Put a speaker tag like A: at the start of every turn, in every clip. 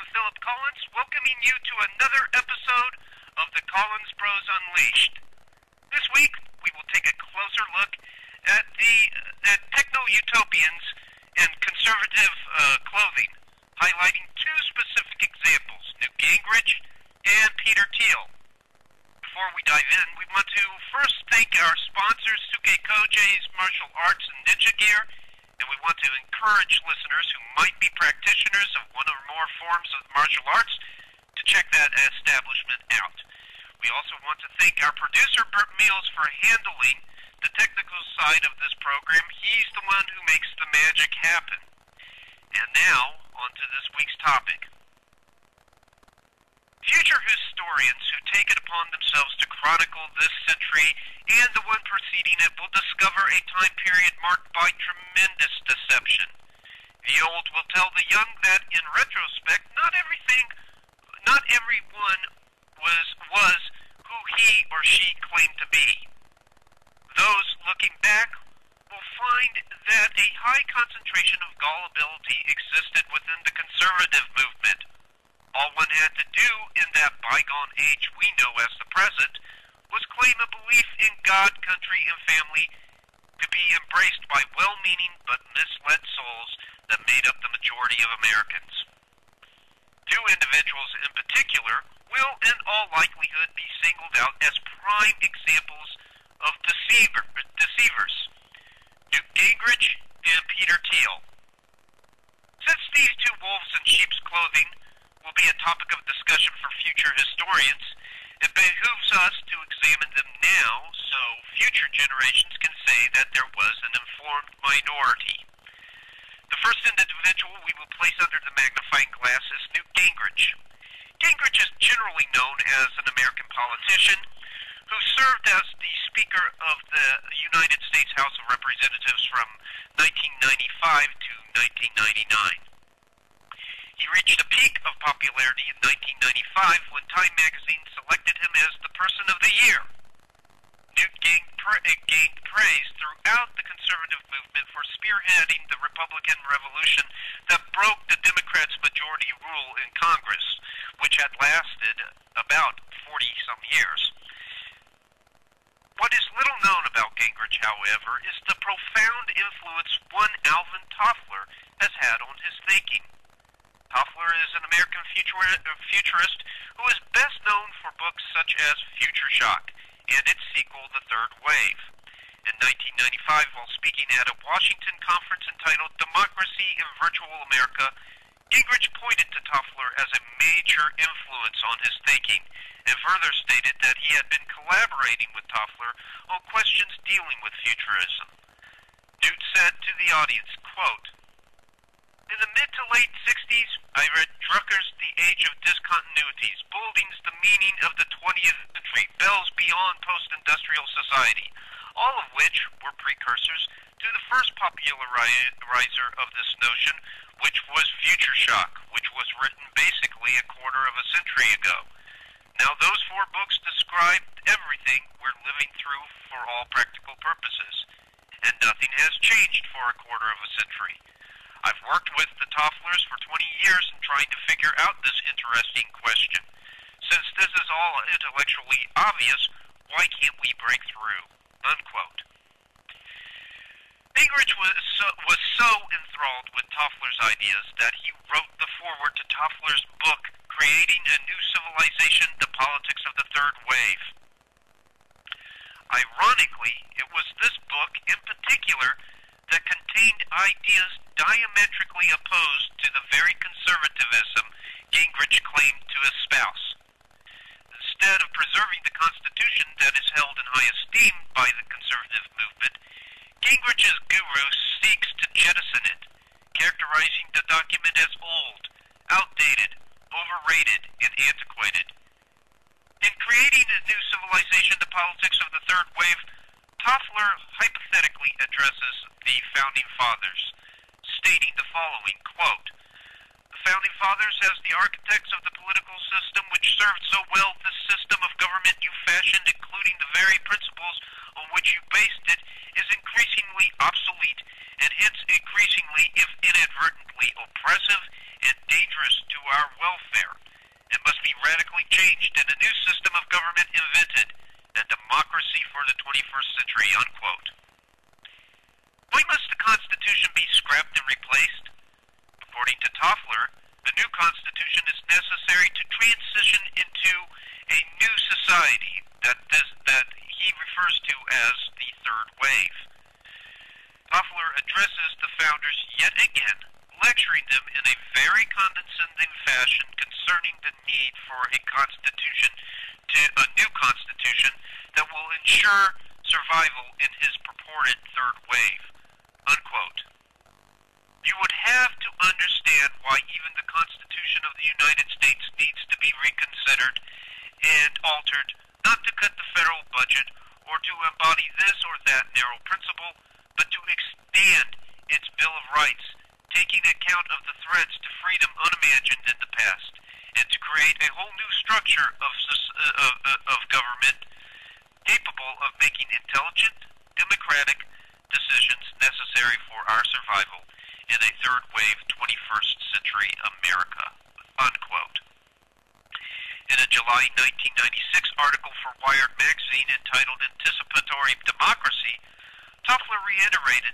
A: I'm Philip Collins, welcoming you to another episode of the Collins Bros Unleashed. This week, we will take a closer look at techno-utopians and conservative clothing, highlighting two specific examples, Newt Gingrich and Peter Thiel. Before we dive in, we want to first thank our sponsors, Suke Koje's Martial Arts and Ninja Gear, and we want to encourage listeners who might be practitioners of one or more forms of martial arts to check that establishment out. We also want to thank our producer, Bert Meals, for handling the technical side of this program. He's the one who makes the magic happen. And now, on to this week's topic. Future historians who take it upon themselves to chronicle this century and the one preceding it will discover a time period marked by tremendous deception. The old will tell the young that, in retrospect, not everyone was who he or she claimed to be. Those looking back will find that a high concentration of gullibility existed within the conservative movement. All one had to do in that bygone age we know as the present was claim a belief in God, country, and family to be embraced by well-meaning but misled souls that made up the majority of Americans. Two individuals in particular will in all likelihood be singled out as prime examples of deceivers, Newt Gingrich and Peter Thiel. Since these two wolves in sheep's clothing will be a topic of discussion for future historians, it behooves us to examine them now so future generations can say that there was an informed minority. The first individual we will place under the magnifying glass is Newt Gingrich. Gingrich is generally known as an American politician who served as the Speaker of the United States House of Representatives from 1995 to 1999. He reached a peak of popularity in 1995 when Time magazine selected him as the Person of the Year. Newt gained praise throughout the conservative movement for spearheading the Republican Revolution that broke the Democrats' majority rule in Congress, which had lasted about 40-some years. What is little known about Gingrich, however, is the profound influence one Alvin Toffler has had on his thinking. Toffler is an American futurist who is best known for books such as Future Shock and its sequel, The Third Wave. In 1995, while speaking at a Washington conference entitled Democracy in Virtual America, Gingrich pointed to Toffler as a major influence on his thinking and further stated that he had been collaborating with Toffler on questions dealing with futurism. Newt said to the audience, quote, "In the mid to late 60s, I read Drucker's The Age of Discontinuities, Boulding's The Meaning of the 20th Century, Bell's Beyond Post-Industrial Society, all of which were precursors to the first popularizer of this notion, which was Future Shock, which was written basically a quarter of a century ago. Now those four books described everything we're living through for all practical purposes, and nothing has changed for a quarter of a century. I've worked with the Tofflers for 20 years in trying to figure out this interesting question. Since this is all intellectually obvious, why can't we break through?" Unquote. Gingrich was so enthralled with Toffler's ideas that he wrote the foreword to Toffler's book, Creating a New Civilization, The Politics of the Third Wave. Ironically, it was this book in particular that contained ideas diametrically opposed to the very conservatism Gingrich claimed to espouse. Instead of preserving the Constitution that is held in high esteem by the conservative movement, Gingrich's guru seeks to jettison it, characterizing the document as old, outdated, overrated, and antiquated. In Creating a New Civilization, The Politics of the Third Wave, Toffler hypothetically addresses the Founding Fathers, stating the following, quote, "The Founding Fathers, as the architects of the political system which served so well this system of government you fashioned, including the very principles on which you based it, is increasingly obsolete and hence increasingly, if inadvertently, oppressive and dangerous to our welfare and must be radically changed and a new system of government invented and democracy for the 21st century, unquote. Why must the Constitution be scrapped and replaced? According to Toffler, the new Constitution is necessary to transition into a new society that he refers to as the Third Wave. Toffler addresses the founders yet again, lecturing them in a very condescending fashion concerning the need for a new constitution that will ensure survival in his purported third wave, unquote. You would have to understand why even the Constitution of the United States needs to be reconsidered and altered, not to cut the federal budget or to embody this or that narrow principle, but to expand its Bill of Rights, taking account of the threats to freedom unimagined in the past, and to create a whole new structure of government capable of making intelligent, democratic decisions necessary for our survival in a third wave 21st century America, unquote. In a July 1996 article for Wired magazine entitled Anticipatory Democracy, Toffler reiterated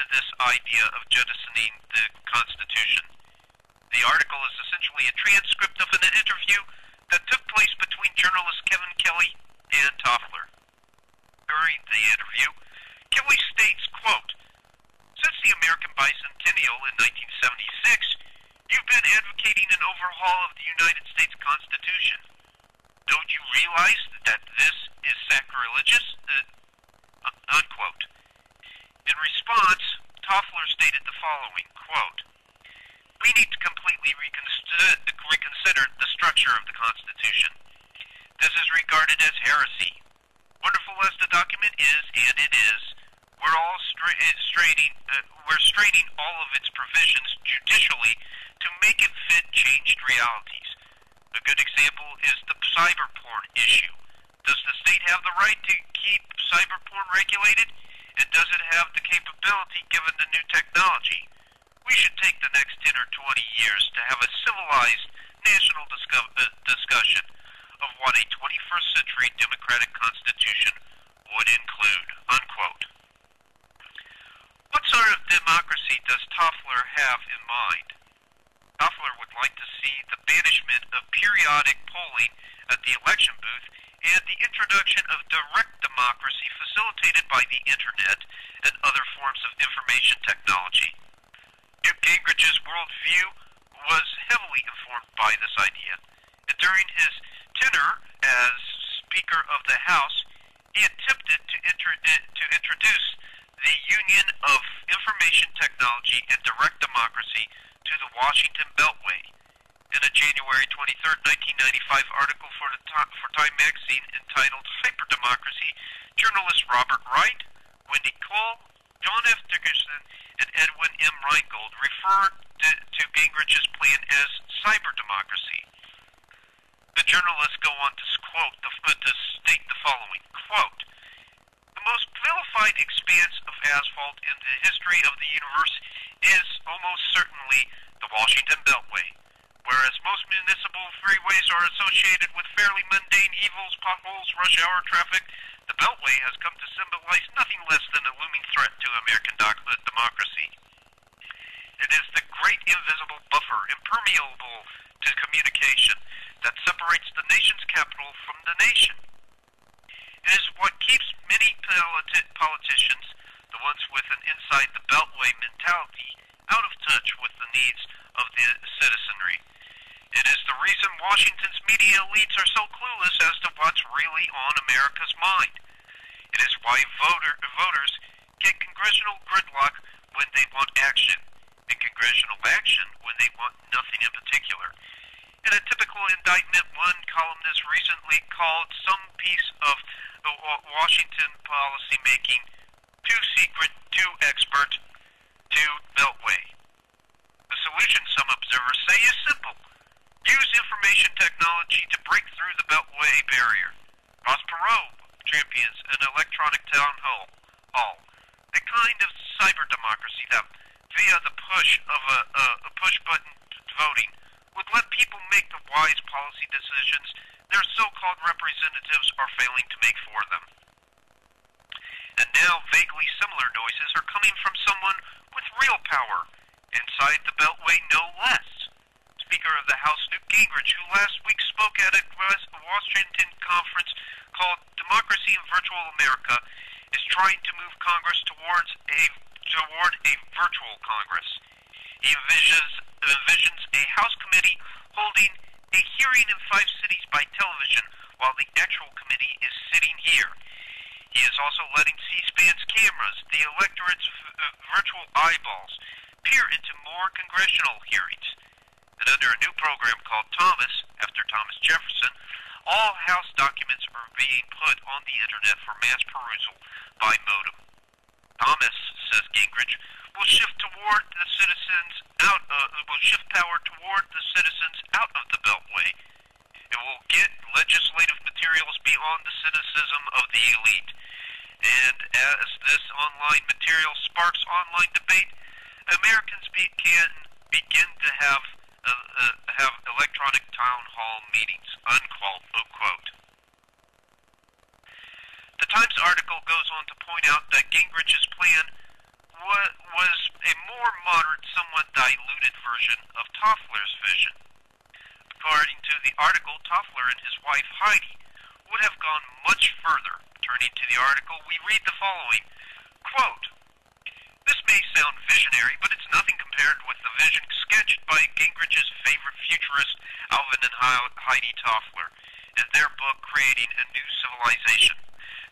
A: this idea of jettisoning the Constitution. The article is essentially a transcript of an interview that took place between journalist Kevin Kelly and Toffler. During the interview, Kelly states, quote, "Since the American Bicentennial in 1976, you've been advocating an overhaul of the United States Constitution. Don't you realize that this is sacrilegious?" Unquote. In response, Toffler stated the following, quote, "We need to completely reconsider the structure of the Constitution. This is regarded as heresy. Wonderful as the document is, and it is, we're straining all of its provisions judicially to make it fit changed realities. A good example is the cyber porn issue. Does the state have the right to keep cyber porn regulated? And does it have the capability given the new technology? We should take the next 10 or 20 years to have a civilized national discussion of what a 21st century democratic constitution would include," unquote. What sort of democracy does Toffler have in mind? Toffler would like to see the banishment of periodic polling at the election booth and the introduction of direct democracy facilitated by the Internet and other forms of information technology. Newt Gingrich's worldview was heavily informed by this idea, and during his tenure as Speaker of the House, he attempted to introduce the Union of Information Technology and Direct Democracy to the Washington Beltway. In a January 23, 1995 article for Time magazine entitled Hyperdemocracy, journalists Robert Wright, Wendy Cole, John F. Dickerson, and Edwin M. Reingold referred to Gingrich's plan as cyberdemocracy. The journalists go on to state the following, quote, "The most vilified expanse of asphalt in the history of the universe is almost certainly the Washington Beltway. Whereas most municipal freeways are associated with fairly mundane evils, potholes, rush hour traffic, the Beltway has come to symbolize nothing less than a looming threat to American democracy. It is the great invisible buffer, impermeable to communication, that separates the nation's capital from the nation. It is what keeps many politicians, the ones with an inside the Beltway mentality, out of touch with the needs of the citizenry. It is the reason Washington's media elites are so clueless as to what's really on America's mind. It is why voters get congressional gridlock when they want action, and congressional action when they want nothing in particular. In a typical indictment, one columnist recently called some piece of Washington policymaking too secret, too expert, too Beltway. The solution, some observers say, is simple. Use information technology to break through the Beltway barrier. Ross Perot champions an electronic town hall, a kind of cyber democracy that, via the push of a push-button voting, would let people make the wise policy decisions their so-called representatives are failing to make for them. And now vaguely similar noises are coming from someone with real power, inside the Beltway no less. Speaker of the House Newt Gingrich, who last week spoke at a Washington conference called Democracy in Virtual America, is trying to move Congress toward a virtual Congress. He envisions a House committee holding a hearing in 5 cities by television while the actual committee is sitting here. He is also letting C-SPAN's cameras, the electorate's virtual eyeballs, peer into more congressional hearings. And under a new program called Thomas, after Thomas Jefferson, all House documents are being put on the internet for mass perusal by modem. Thomas, says Gingrich, will shift power toward the citizens out of the Beltway. It will get legislative materials beyond the cynicism of the elite. And as this online material sparks online debate, Americans can begin to have electronic town hall meetings, unquote. The Times article goes on to point out that Gingrich's plan was a more moderate, somewhat diluted version of Toffler's vision. According to the article, Toffler and his wife Heidi would have gone much further. Turning to the article, we read the following, quote, "This may sound visionary, but it's nothing compared with the vision sketched by Gingrich's favorite futurist, Alvin and Heidi Toffler, in their book, Creating a New Civilization.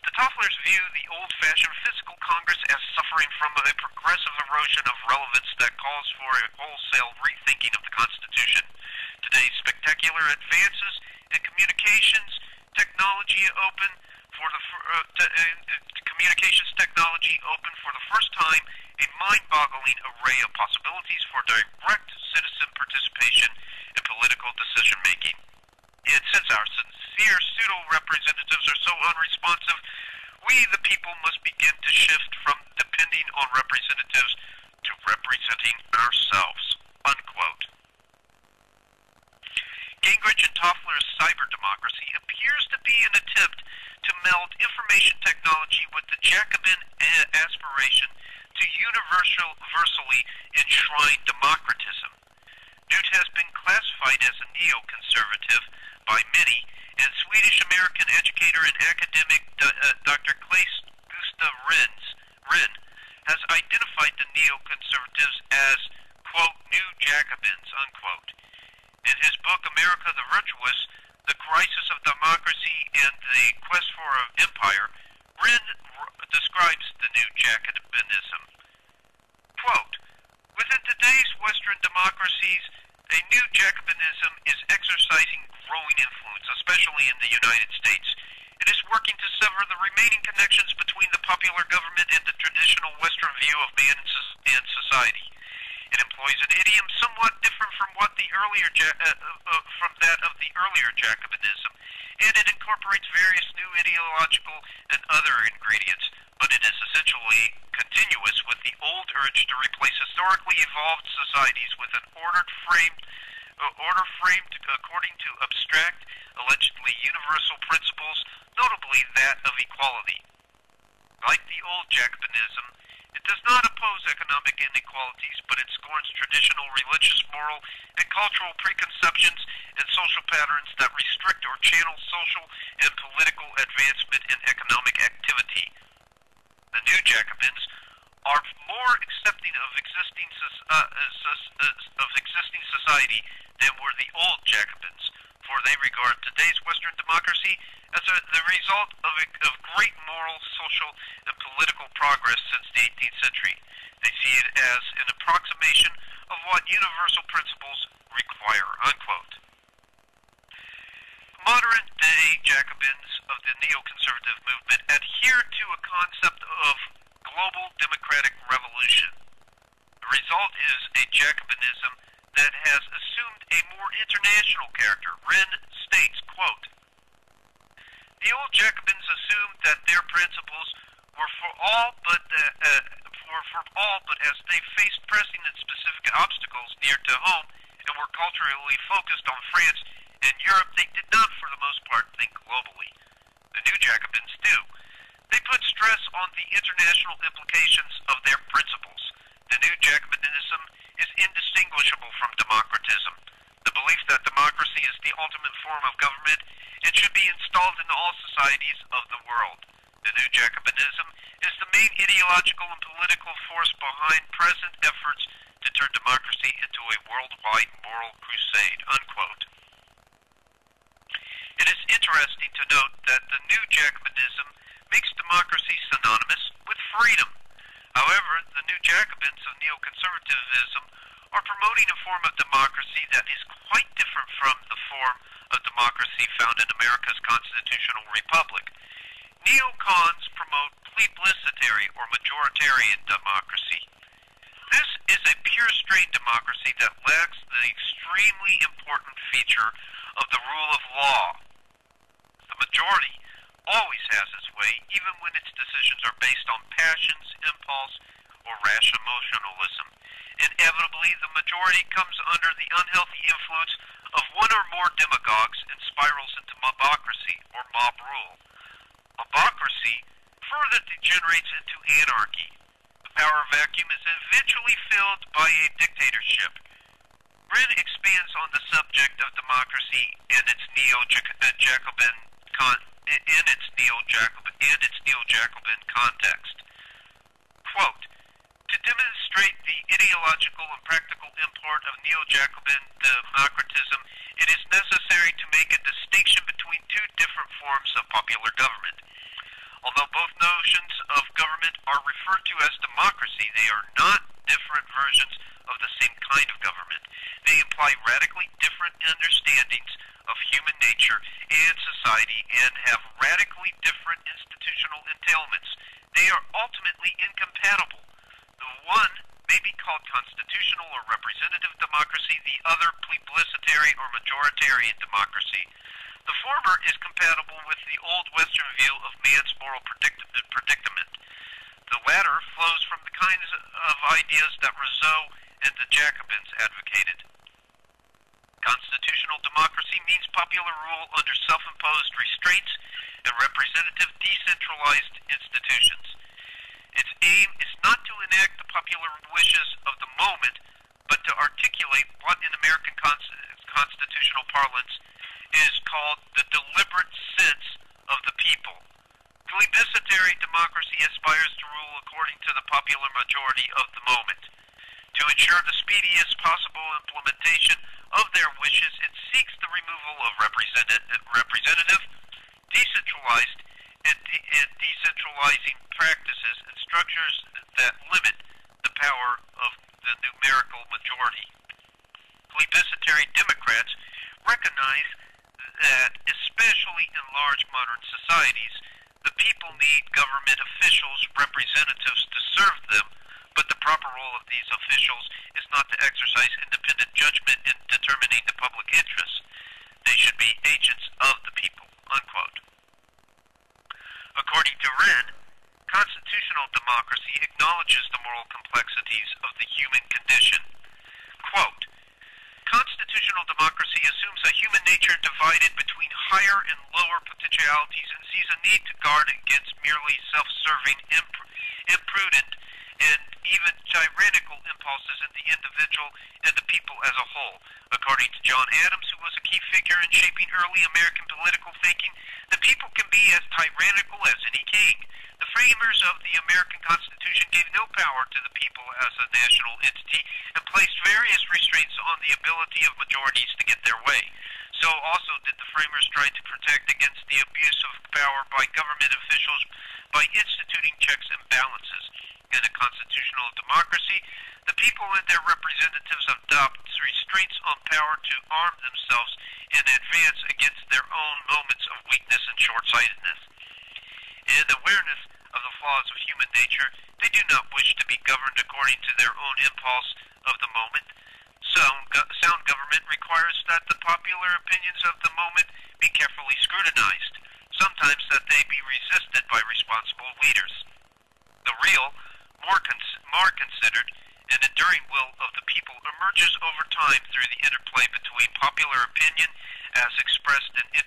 A: The Tofflers view the old-fashioned physical Congress as suffering from a progressive erosion of relevance that calls for a wholesale rethinking of the Constitution. Today's spectacular advances in communications technology open for the first time a mind-boggling array of possibilities for direct citizen participation in political decision-making. And since our sincere pseudo-representatives are so unresponsive, we, the people, must begin to shift from depending on representatives to representing ourselves." Unquote. Gingrich and Toffler's cyber democracy appears to be an attempt to meld information technology with the Jacobin aspiration to universally enshrine democratism. Newt has been classified as a neoconservative by many, and Swedish-American educator and academic Dr. Claes Gustav Rehn has identified the neoconservatives as, quote, new Jacobins, unquote. In his book, America the Virtuous, The Crisis of Democracy and the Quest for Empire, Rehn describes the new Jacobinism. Quote, "Within today's Western democracies, a new Jacobinism is exercising growing influence, especially in the United States. It is working to sever the remaining connections between the popular government and the traditional Western view of man and society. It employs an idiom somewhat different from what from that of the earlier Jacobinism, and it incorporates various new ideological and other ingredients, but it is essentially continuous with the old urge to replace historically evolved societies with an order framed according to abstract, allegedly universal principles, notably that of equality. Like the old Jacobinism, it does not oppose economic inequalities, but it scorns traditional religious, moral, and cultural preconceptions and social patterns that restrict or channel social and political advancement in economic activity. The new Jacobins are more accepting of existing society than were the old Jacobins, for they regard today's Western democracy as the result of great moral, social, and political progress since the 18th century. They see it as an approximation of what universal principles require." Unquote. Modern-day Jacobins of the neoconservative movement adhere to a concept of global democratic revolution. The result is a Jacobinism that has assumed a more international character. Rehn states, quote, "The old Jacobins assumed that their principles were for all, but as they faced pressing and specific obstacles near to home, and were culturally focused on France and Europe, they did not, for the most part, think globally. The New Jacobins do. They put stress on the international implications of their principles. The New Jacobinism is indistinguishable from democratism. The belief that democracy is the ultimate form of government, it should be installed in all societies of the world. The New Jacobinism is the main ideological and political force behind present efforts to turn democracy into a worldwide moral crusade, unquote. It is interesting to note that the New Jacobinism makes democracy synonymous with freedom. However, the New Jacobins of neoconservatism are promoting a form of democracy that is quite different from the form of democracy found in America's constitutional republic. Neocons promote plebiscitary or majoritarian democracy. This is a pure strain democracy that lacks the extremely important feature of the rule of law. The majority always has its way, even when its decisions are based on passions, impulse, or rash emotionalism. Inevitably, the majority comes under the unhealthy influence of one or more demagogues and spirals into mobocracy, or mob rule. Mobocracy further degenerates into anarchy. The power vacuum is eventually filled by a dictatorship. Brin expands on the subject of democracy and its neo-Jacobin context. Quote, to demonstrate the ideological and practical import of neo-Jacobin democratism, it is necessary to make a distinction between two different forms of popular government. Although both notions of government are referred to as democracy, they are not different versions of the same kind of government. They imply radically different understandings of human nature and society and have radically different institutional entailments. They are ultimately incompatible. The one may be called constitutional or representative democracy, the other plebiscitary or majoritarian democracy. The former is compatible with the old Western view of man's moral predicament. The latter flows from the kinds of ideas that Rousseau and the Jacobins advocated. Constitutional democracy means popular rule under self-imposed restraints and representative decentralized institutions. Its aim is not to enact the popular wishes of the moment, but to articulate what in American constitutional parlance is called the deliberate sense of the people. Plebiscitary democracy aspires to rule according to the popular majority of the moment. To ensure the speediest possible implementation of their wishes, it seeks the removal of representative, decentralized, and decentralizing practices and structures that limit the power of the numerical majority. Plebiscitary Democrats recognize that, especially in large modern societies, the people need government officials, representatives to serve them, but the proper role of these officials is not to exercise independent judgment in determining the public interest. They should be agents of the people, unquote. According to Wren, constitutional democracy acknowledges the moral complexities of the human condition. Quote, constitutional democracy assumes a human nature divided between higher and lower potentialities and sees a need to guard against merely self-serving, imprudent, and even tyrannical impulses in the individual and the people as a whole. According to John Adams, who was a key figure in shaping early American political thinking, the people can be as tyrannical as any king. The framers of the American Constitution gave no power to the people as a national entity and placed various restraints on the ability of majorities to get their way. So also did the framers try to protect against the abuse of power by government officials by instituting checks and balances. In a constitutional democracy, the people and their representatives adopt restraints on power to arm themselves in advance against their own moments of weakness and short-sightedness. In awareness of the flaws of human nature, they do not wish to be governed according to their own impulse of the moment. Sound government requires that the popular opinions of the moment be carefully scrutinized, sometimes that they be resisted by responsible leaders. The real, more considered, An enduring will of the people emerges over time through the interplay between popular opinion as expressed in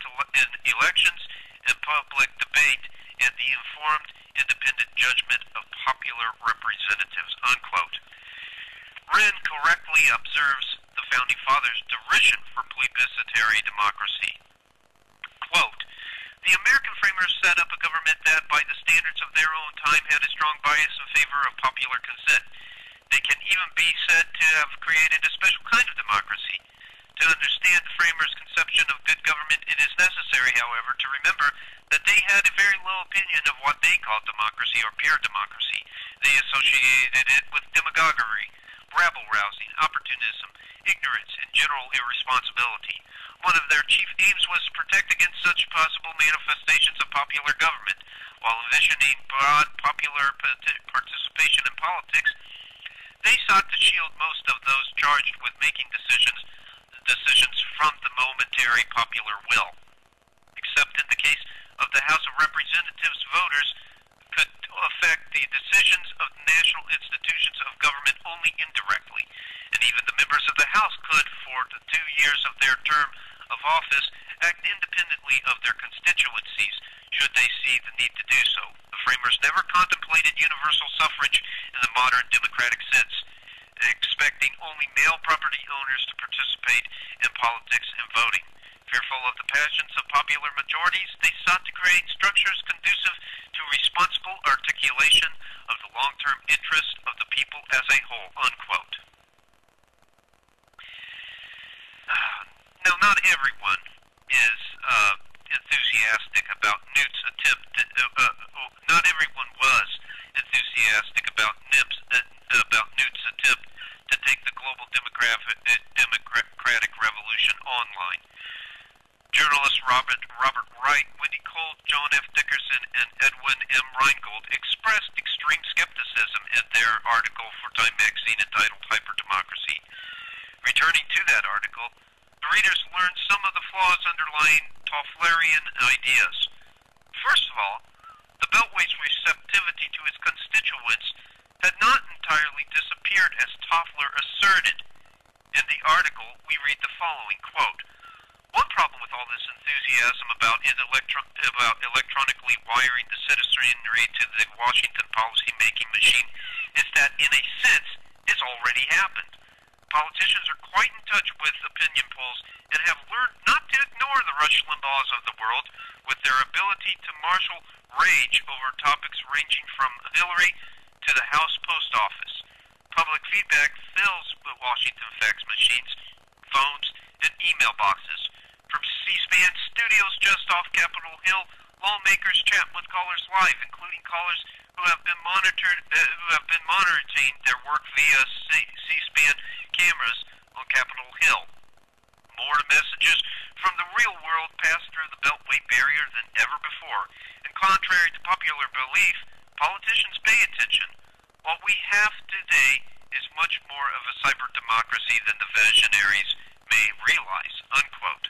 A: elections and public debate and the informed, independent judgment of popular representatives, unquote. Wren correctly observes the Founding Fathers' derision for plebiscitary democracy. Quote, the American framers set up a government that, by the standards of their own time, had a strong bias in favor of popular consent. They can even be said to have created a special kind of democracy. To understand the framers' conception of good government, it is necessary, however, to remember that they had a very low opinion of what they called democracy or pure democracy. They associated it with demagoguery, rabble-rousing, opportunism, ignorance, and general irresponsibility. One of their chief aims was to protect against such possible manifestations of popular government. While envisioning broad popular participation in politics, they sought to shield most of those charged with making decisions from the momentary popular will. Except in the case of the House of Representatives, voters could affect the decisions of national institutions of government only indirectly, and even the members of the House could, for the 2 years of their term of office, act independently of their constituencies, should they see the need to do so. The framers never contemplated universal suffrage in the modern democratic sense, expecting only male property owners to participate in politics and voting. Fearful of the passions of popular majorities, they sought to create structures conducive to responsible articulation of the long-term interests of the people as a whole, unquote. Now, not everyone is enthusiastic about Newt's attempt. Not everyone was enthusiastic about Newt's attempt to take the global democratic revolution online. Journalists Robert Wright, Wendy Cole, John F. Dickerson, and Edwin M. Reingold expressed extreme skepticism in their article for Time magazine entitled Hyperdemocracy. Returning to that article, the readers learned some of the flaws underlying Tofflerian ideas. First of all, the Beltway's receptivity to its constituents had not entirely disappeared as Toffler asserted. In the article, we read the following, quote, one problem with all this enthusiasm about electronically wiring the citizenry to the Washington policy-making machine is that, in a sense, it's already happened. Politicians are quite in touch with opinion polls and have learned not to ignore the Rush Limbaughs of the world with their ability to marshal rage over topics ranging from Hillary to the House Post Office. Public feedback fills the Washington fax machines, phones, and email boxes. From C-SPAN studios just off Capitol Hill, lawmakers chat with callers live, including callers who have been monitoring their work via C-SPAN cameras on Capitol Hill. More messages from the real world pass through the Beltway barrier than ever before, and contrary to popular belief, politicians pay attention. What we have today is much more of a cyber democracy than the visionaries may realize, unquote.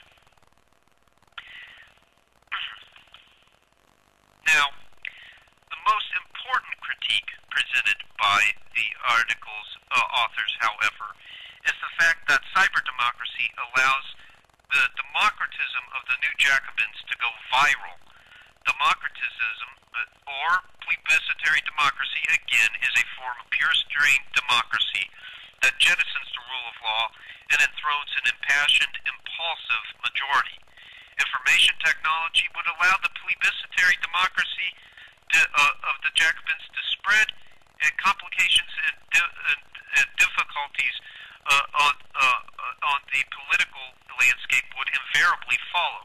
A: Now, the most important critique presented by the article's authors, however, is the fact that cyber democracy allows the democratism of the new Jacobins to go viral. Democratism, or plebiscitary democracy, again, is a form of pure-strain democracy that jettisons the rule of law and enthrones an impassioned, impulsive majority. Information technology would allow the plebiscitary democracy of the Jacobins to spread, and complications and difficulties on the political landscape would invariably follow.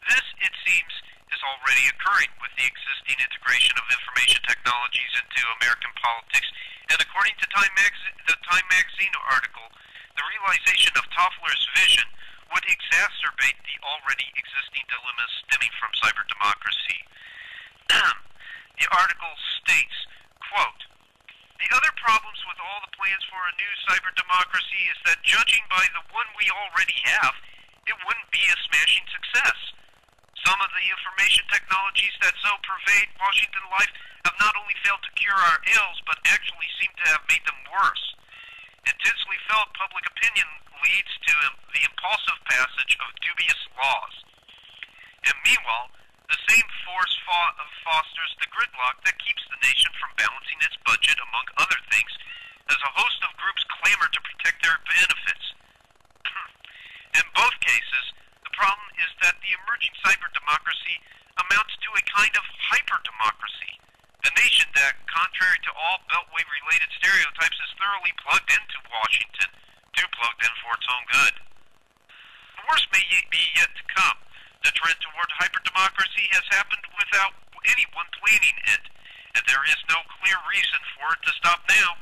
A: This, it seems, is already occurring with the existing integration of information technologies into American politics, and according to the Time magazine article, the realization of Toffler's vision would exacerbate the already existing dilemmas stemming from cyber democracy. The article states, quote, the other problems with all the plans for a new cyber democracy is that, judging by the one we already have, it wouldn't be a smashing success. Some of the information technologies that so pervade Washington life have not only failed to cure our ills, but actually seem to have made them worse. Intensely felt public opinion leads to the impulsive passage of dubious laws. And meanwhile, the same force fosters the gridlock that keeps the nation from balancing its budget, among other things, as a host of groups clamor to protect their benefits. In both cases, the problem is that the emerging cyber-democracy amounts to a kind of hyper-democracy. A nation that, contrary to all Beltway-related stereotypes, is thoroughly plugged into Washington, too plugged in for its own good. The worst may be yet to come. The trend toward hyper-democracy has happened without anyone planning it, and there is no clear reason for it to stop now.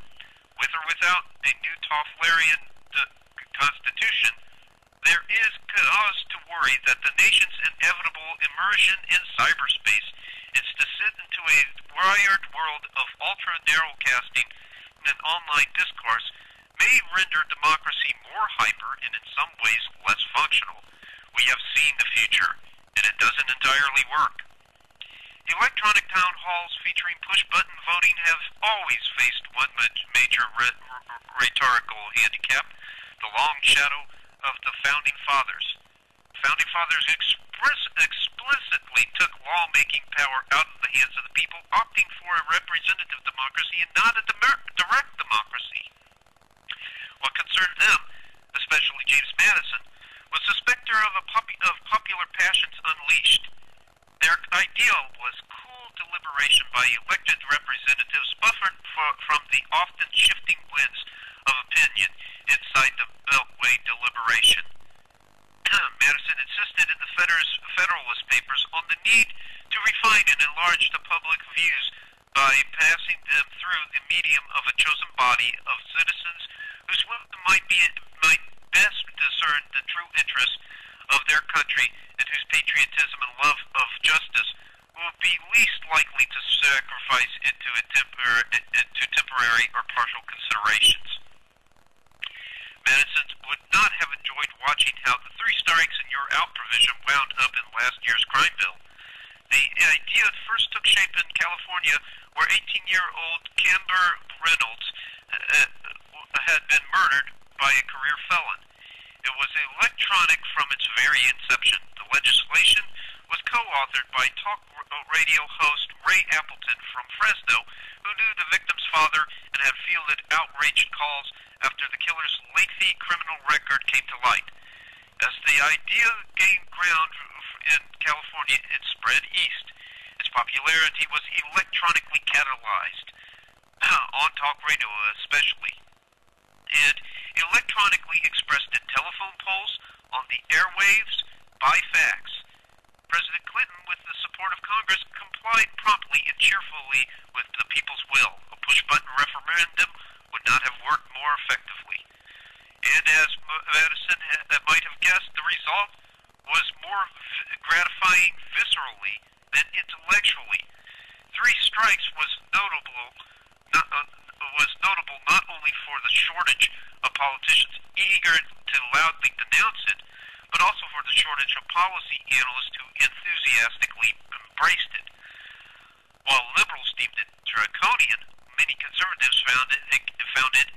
A: With or without a new Tofflerian constitution, there is cause to worry that the nation's inevitable immersion in cyberspace, its descent into a wired world of ultra-narrowcasting and online discourse, may render democracy more hyper and in some ways less functional. We have seen the future, and it doesn't entirely work. Electronic town halls featuring push-button voting have always faced one major rhetorical handicap, the long shadow of the Founding Fathers. Founding Fathers explicitly took lawmaking power out of the hands of the people, opting for a representative democracy and not a direct democracy. What concerned them, especially James Madison, was the specter of popular passions unleashed. Their ideal was cool deliberation by elected representatives buffered from the often shifting winds of opinion inside the Beltway deliberation. Madison insisted in the Federalist Papers on the need to refine and enlarge the public views by passing them through the medium of a chosen body of citizens whose wisdom might best discern the true interests of their country and whose patriotism and love of justice will be least likely to sacrifice into temporary or partial considerations. Madison would not have enjoyed watching how the 3 strikes and you're out provision wound up in last year's crime bill. The idea first took shape in California, where 18-year-old Camber Reynolds had been murdered by a career felon. It was electronic from its very inception. The legislation was co-authored by talk radio host Ray Appleton from Fresno, who knew the victim's father and had fielded outraged calls after the killer's lengthy criminal record came to light. As the idea gained ground in California, it spread east. Its popularity was electronically catalyzed, on talk radio especially, and electronically expressed in telephone polls, on the airwaves, by fax. President Clinton, with the support of Congress, complied promptly and cheerfully with the people's will. A push-button referendum would not have worked more effectively. And as Madison might have guessed, the result was more gratifying viscerally than intellectually. 3 strikes was notable not only for the shortage of politicians eager to loudly denounce it, but also for the shortage of policy analysts who enthusiastically embraced it. While liberals deemed it draconian, many conservatives found it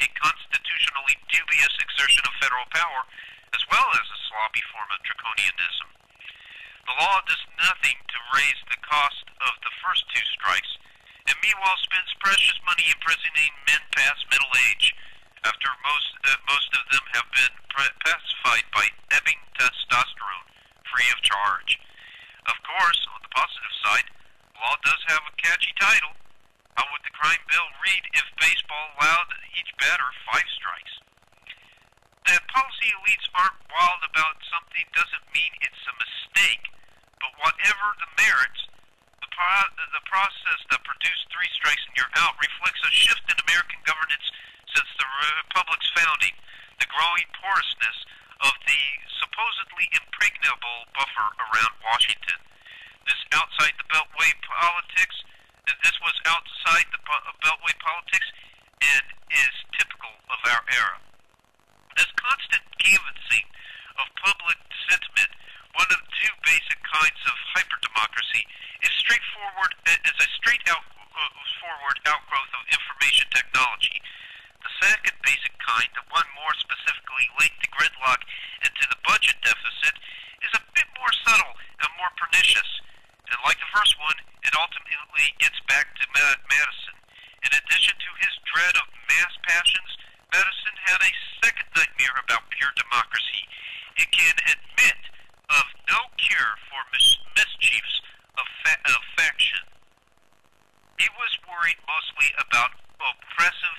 A: a constitutionally dubious exertion of federal power, as well as a sloppy form of draconianism. The law does nothing to raise the cost of the first 2 strikes, and meanwhile spends precious money imprisoning men past middle age, after most of them have been pacified by ebbing testosterone, free of charge. Of course, on the positive side, law does have a catchy title. How would the crime bill read if baseball allowed each batter 5 strikes? That policy elites aren't wild about something doesn't mean it's a mistake, but whatever the merits, the process that produced 3 strikes and you're out reflects a shift in American governance since the Republic's founding, the growing porousness of the supposedly impregnable buffer around Washington. This was outside the Beltway politics and is typical of our era. This constant canvassing of public sentiment, one of the 2 basic kinds of hyperdemocracy, is a straight-out gridlock and to the budget deficit is a bit more subtle and more pernicious. And like the first one, it ultimately gets back to Madison. In addition to his dread of mass passions, Madison had a second nightmare about pure democracy. It can admit of no cure for mischiefs of faction. He was worried mostly about oppressive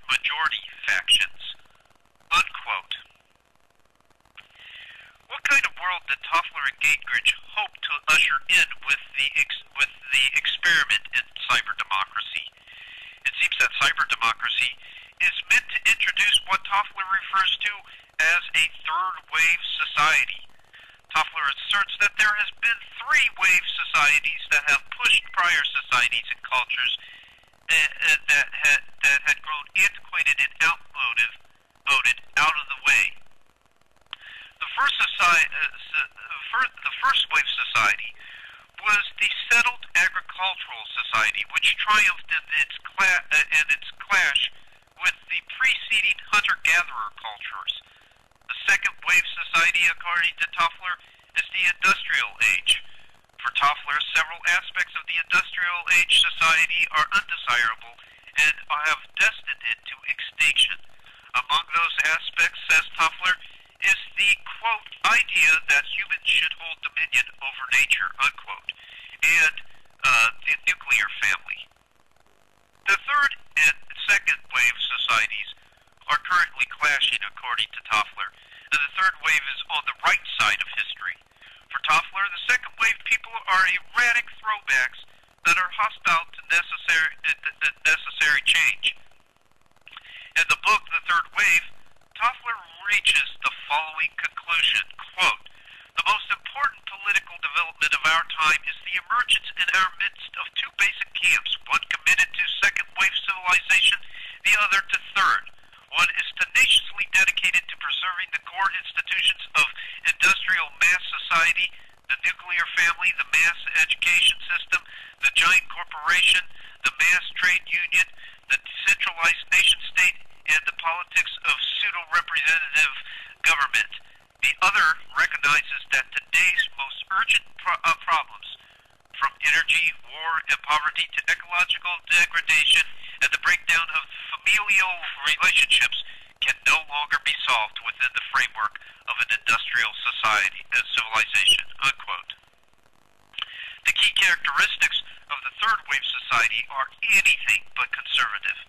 A: majority factions. Unquote. What kind of world did Toffler and Gingrich hope to usher in with the experiment in cyber democracy? It seems that cyber democracy is meant to introduce what Toffler refers to as a third wave society. Toffler asserts that there has been three wave societies that have pushed prior societies and cultures that had grown antiquated and outmoded out of the way. The first wave society was the settled agricultural society, which triumphed in its clash with the preceding hunter-gatherer cultures. The second wave society, according to Toffler, is the industrial age. For Toffler, several aspects of the industrial age society are undesirable and have destined it to extinction. Among those aspects, says Toffler, is the, quote, idea that humans should hold dominion over nature, unquote, and the nuclear family. The third and second wave societies are currently clashing, according to Toffler, and the third wave is on the right side of history. For Toffler, the second wave people are erratic throwbacks that are hostile to necessary change. In the book, The Third Wave, Toffler reaches the following conclusion, quote, the most important political development of our time is the emergence in our midst of two basic camps, one committed to second-wave civilization, the other to third. One is tenaciously dedicated to preserving the core institutions of industrial mass society, the nuclear family, the mass education system, the giant corporation, the mass trade union, the decentralized nation-state, and the politics of pseudo-representative government. The other recognizes that today's most urgent problems, from energy, war, and poverty to ecological degradation and the breakdown of familial relationships, can no longer be solved within the framework of an industrial society and civilization, unquote. The key characteristics of the third wave society are anything but conservative.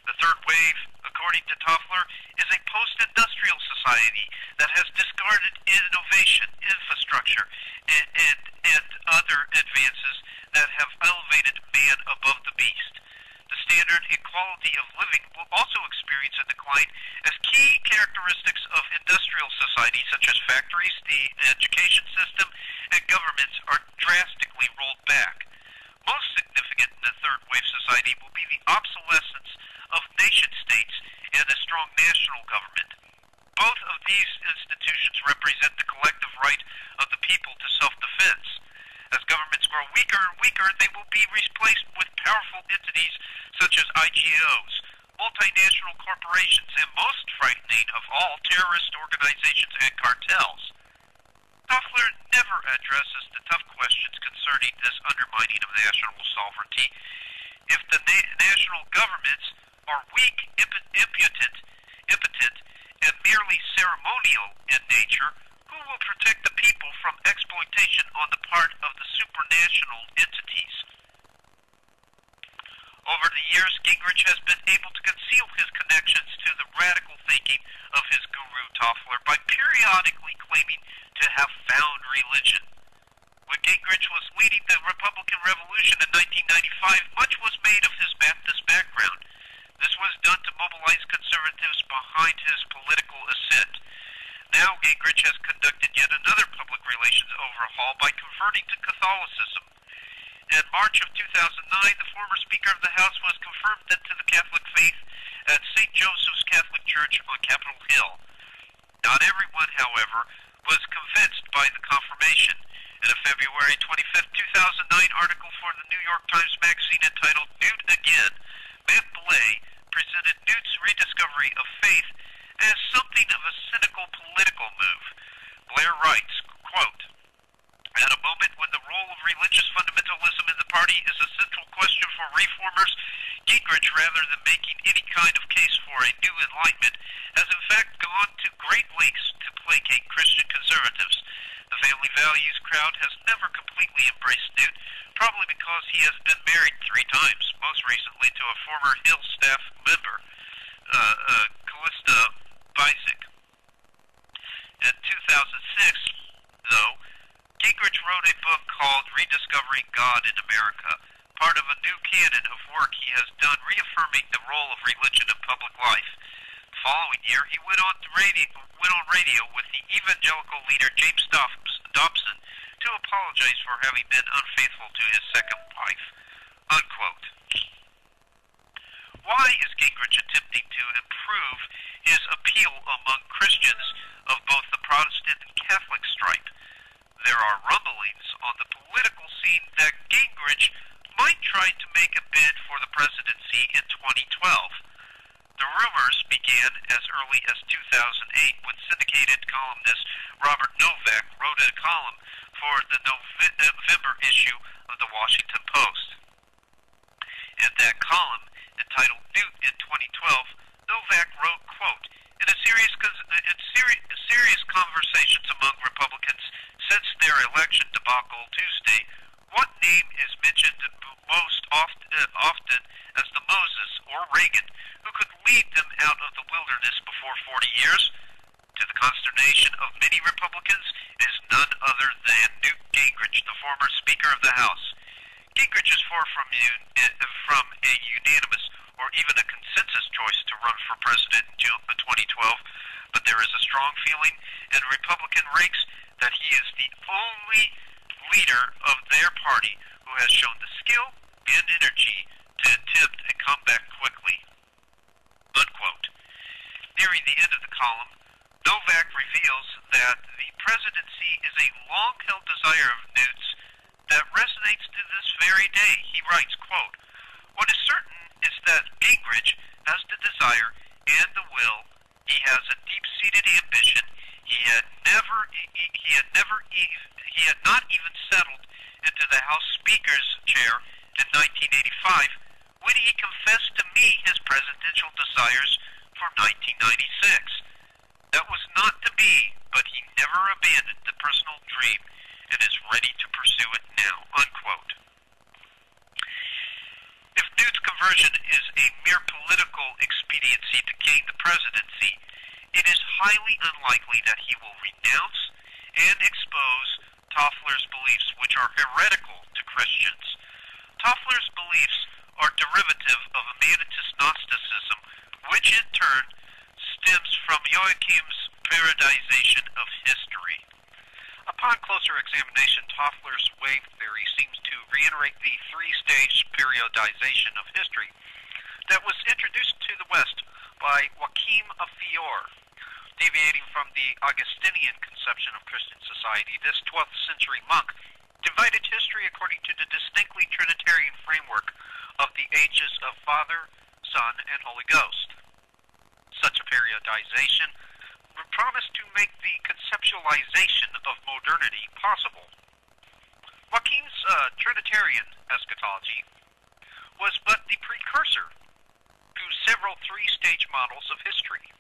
A: The third wave, according to Toffler, is a post-industrial society that has discarded innovation, infrastructure, and other advances that have elevated man above the beast. The standard and quality of living will also experience a decline as key characteristics of industrial society, such as factories, the education system, and governments, are drastically rolled back. Most significant in the third wave society will be the obsolescence of nation-states and a strong national government. Both of these institutions represent the collective right of the people to self-defense. As governments grow weaker and weaker, they will be replaced with powerful entities such as IGOs, multinational corporations, and most frightening of all, terrorist organizations and cartels. Toffler never addresses the tough questions concerning this undermining of national sovereignty. If the national governments are weak, impotent, and merely ceremonial in nature, who will protect the people from exploitation on the part of the supranational entities? Over the years, Gingrich has been able to conceal his connections to the radical thinking of his guru Toffler by periodically claiming to have found religion. When Gingrich was leading the Republican Revolution in 1995, much was made of his Baptist background. This was done to mobilize conservatives behind his political ascent. Now Gingrich has conducted yet another public relations overhaul by converting to Catholicism. In March of 2009, the former Speaker of the House was confirmed into the Catholic faith at St. Joseph's Catholic Church on Capitol Hill. Not everyone, however, was convinced by the confirmation. In a February 25, 2009 article for the New York Times Magazine entitled Newt Again, Matt Blay presented Newt's rediscovery of faith as something of a cynical political move. Blair writes, quote, "At a moment when the role of religious fundamentalism in the party is a central question for reformers, Gingrich, rather than making any kind of case for a new enlightenment, has in fact gone to great lengths to placate Christian conservatives. The family values crowd has never completely embraced Newt, probably because he has been married 3 times, most recently to a former Hill staff member, Callista Bisick. In 2006, though, Gingrich wrote a book called Rediscovering God in America, part of a new canon of work he has done reaffirming the role of religion in public life. The following year, he went on radio with the evangelical leader James Dobson to apologize for having been unfaithful to his second wife." Unquote. Why is Gingrich attempting to improve his appeal among Christians of both the Protestant and Catholic stripe? There are rumblings on the political scene that Gingrich might try to make a bid for the presidency in 2012. The rumors began as early as 2008 when syndicated columnist Robert Novak wrote a column for the November issue of the Washington Post. In that column, entitled Newt in 2012, Novak wrote, quote, "In serious conversations among Republicans since their election debacle Tuesday, what name is mentioned most often as the Moses or Reagan who could lead them out of the wilderness before 40 years? To the consternation of many Republicans, it is none other than Newt Gingrich, the former Speaker of the House. Gingrich is far from a unanimous or even a consensus choice to run for president in June 2012, but there is a strong feeling in Republican ranks that he is the only leader of their party who has shown the skill and energy to attempt a comeback quickly." Unquote. Nearing the end of the column, Novak reveals that the presidency is a long-held desire of Newt's that resonates to this very day. He writes, quote, "What is certain is that Gingrich has the desire and the will. He has a deep-seated ambition. He had not even settled into the House Speaker's chair in 1985 when he confessed to me his presidential desires for 1996. That was not to be, but he never abandoned the personal dream and is ready to pursue it now." Unquote. If Newt's conversion is a mere political expediency to gain the presidency, it is highly unlikely that he will renounce and expose Toffler's beliefs, which are heretical to Christians. Toffler's beliefs are derivative of Immanentist Gnosticism, which in turn stems from Joachim's periodization of history. Upon closer examination, Toffler's wave theory seems to reiterate the 3-stage periodization of history that was introduced to the West by Joachim of Fiore. Deviating from the Augustinian conception of Christian society, this 12th century monk divided history according to the distinctly Trinitarian framework of the ages of Father, Son, and Holy Ghost. Such a periodization promised to make the conceptualization of modernity possible. Joachim's Trinitarian eschatology was but the precursor to several 3-stage models of history.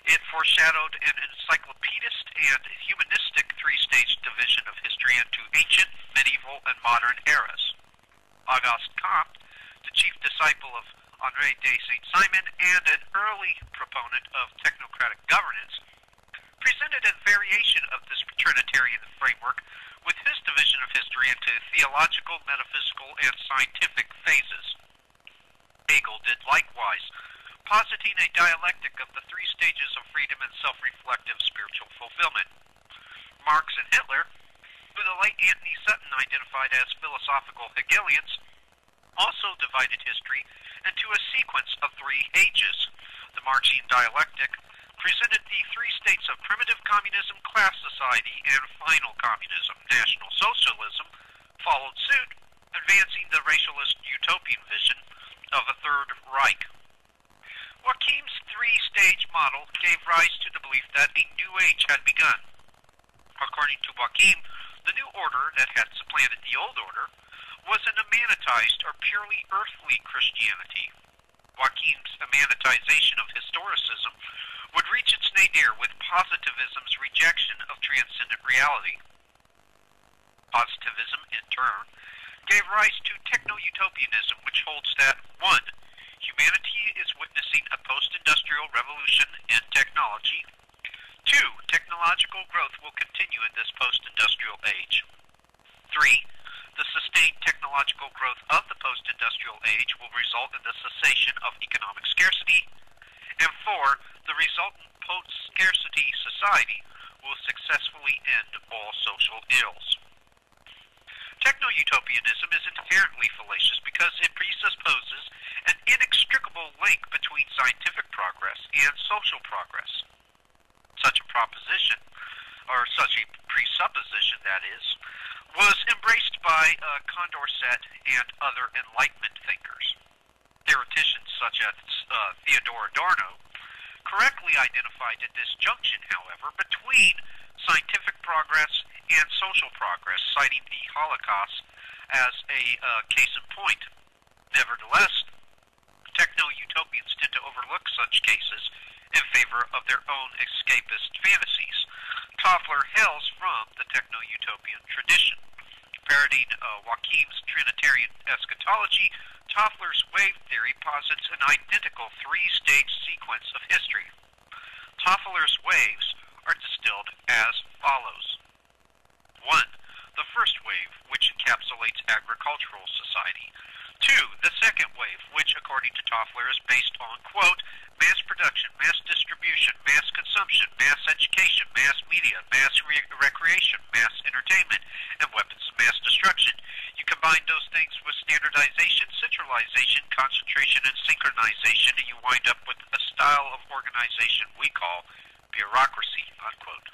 A: It foreshadowed an encyclopedist and humanistic 3-stage division of history into ancient, medieval, and modern eras. Auguste Comte, the chief disciple of André de Saint-Simon and an early proponent of technocratic governance, presented a variation of this Trinitarian framework with his division of history into theological, metaphysical, and scientific phases. Hegel did likewise, positing a dialectic of the 3 stages of freedom and self-reflective spiritual fulfillment. Marx and Hitler, who the late Anthony Sutton identified as philosophical Hegelians, also divided history into a sequence of 3 ages. The Marxian dialectic presented the 3 states of primitive communism, class society, and final communism. National Socialism followed suit, advancing the racialist utopian vision of a Third Reich. Joachim's three-stage model gave rise to the belief that a new age had begun. According to Joachim, the new order that had supplanted the old order was an immanentized or purely earthly Christianity. Joachim's immanentization of historicism would reach its nadir with positivism's rejection of transcendent reality. Positivism, in turn, gave rise to techno-utopianism, which holds that 1. Humanity is witnessing a post-industrial revolution in technology. 2. Technological growth will continue in this post-industrial age. 3. The sustained technological growth of the post-industrial age will result in the cessation of economic scarcity. And 4. The resultant post-scarcity society will successfully end all social ills. Techno-utopianism is inherently fallacious because it presupposes an inextricable link between scientific progress and social progress. Such a proposition, or such a presupposition that is, was embraced by Condorcet and other Enlightenment thinkers. Theoreticians such as Theodor Adorno correctly identified a disjunction, however, between scientific progress and social progress, citing the Holocaust as a case in point. Nevertheless, techno-utopians tend to overlook such cases in favor of their own escapist fantasies. Toffler hails from the techno-utopian tradition. Parodying Joachim's Trinitarian eschatology, Toffler's wave theory posits an identical three-stage sequence of history. Toffler's waves are distilled as follows. 1. The first wave, which encapsulates agricultural society. 2. The second wave, which, according to Toffler, is based on, quote, mass production, mass distribution, mass consumption, mass education, mass media, mass recreation, mass entertainment, and weapons of mass destruction. You combine those things with standardization, centralization, concentration, and synchronization, and you wind up with a style of organization we call bureaucracy, unquote.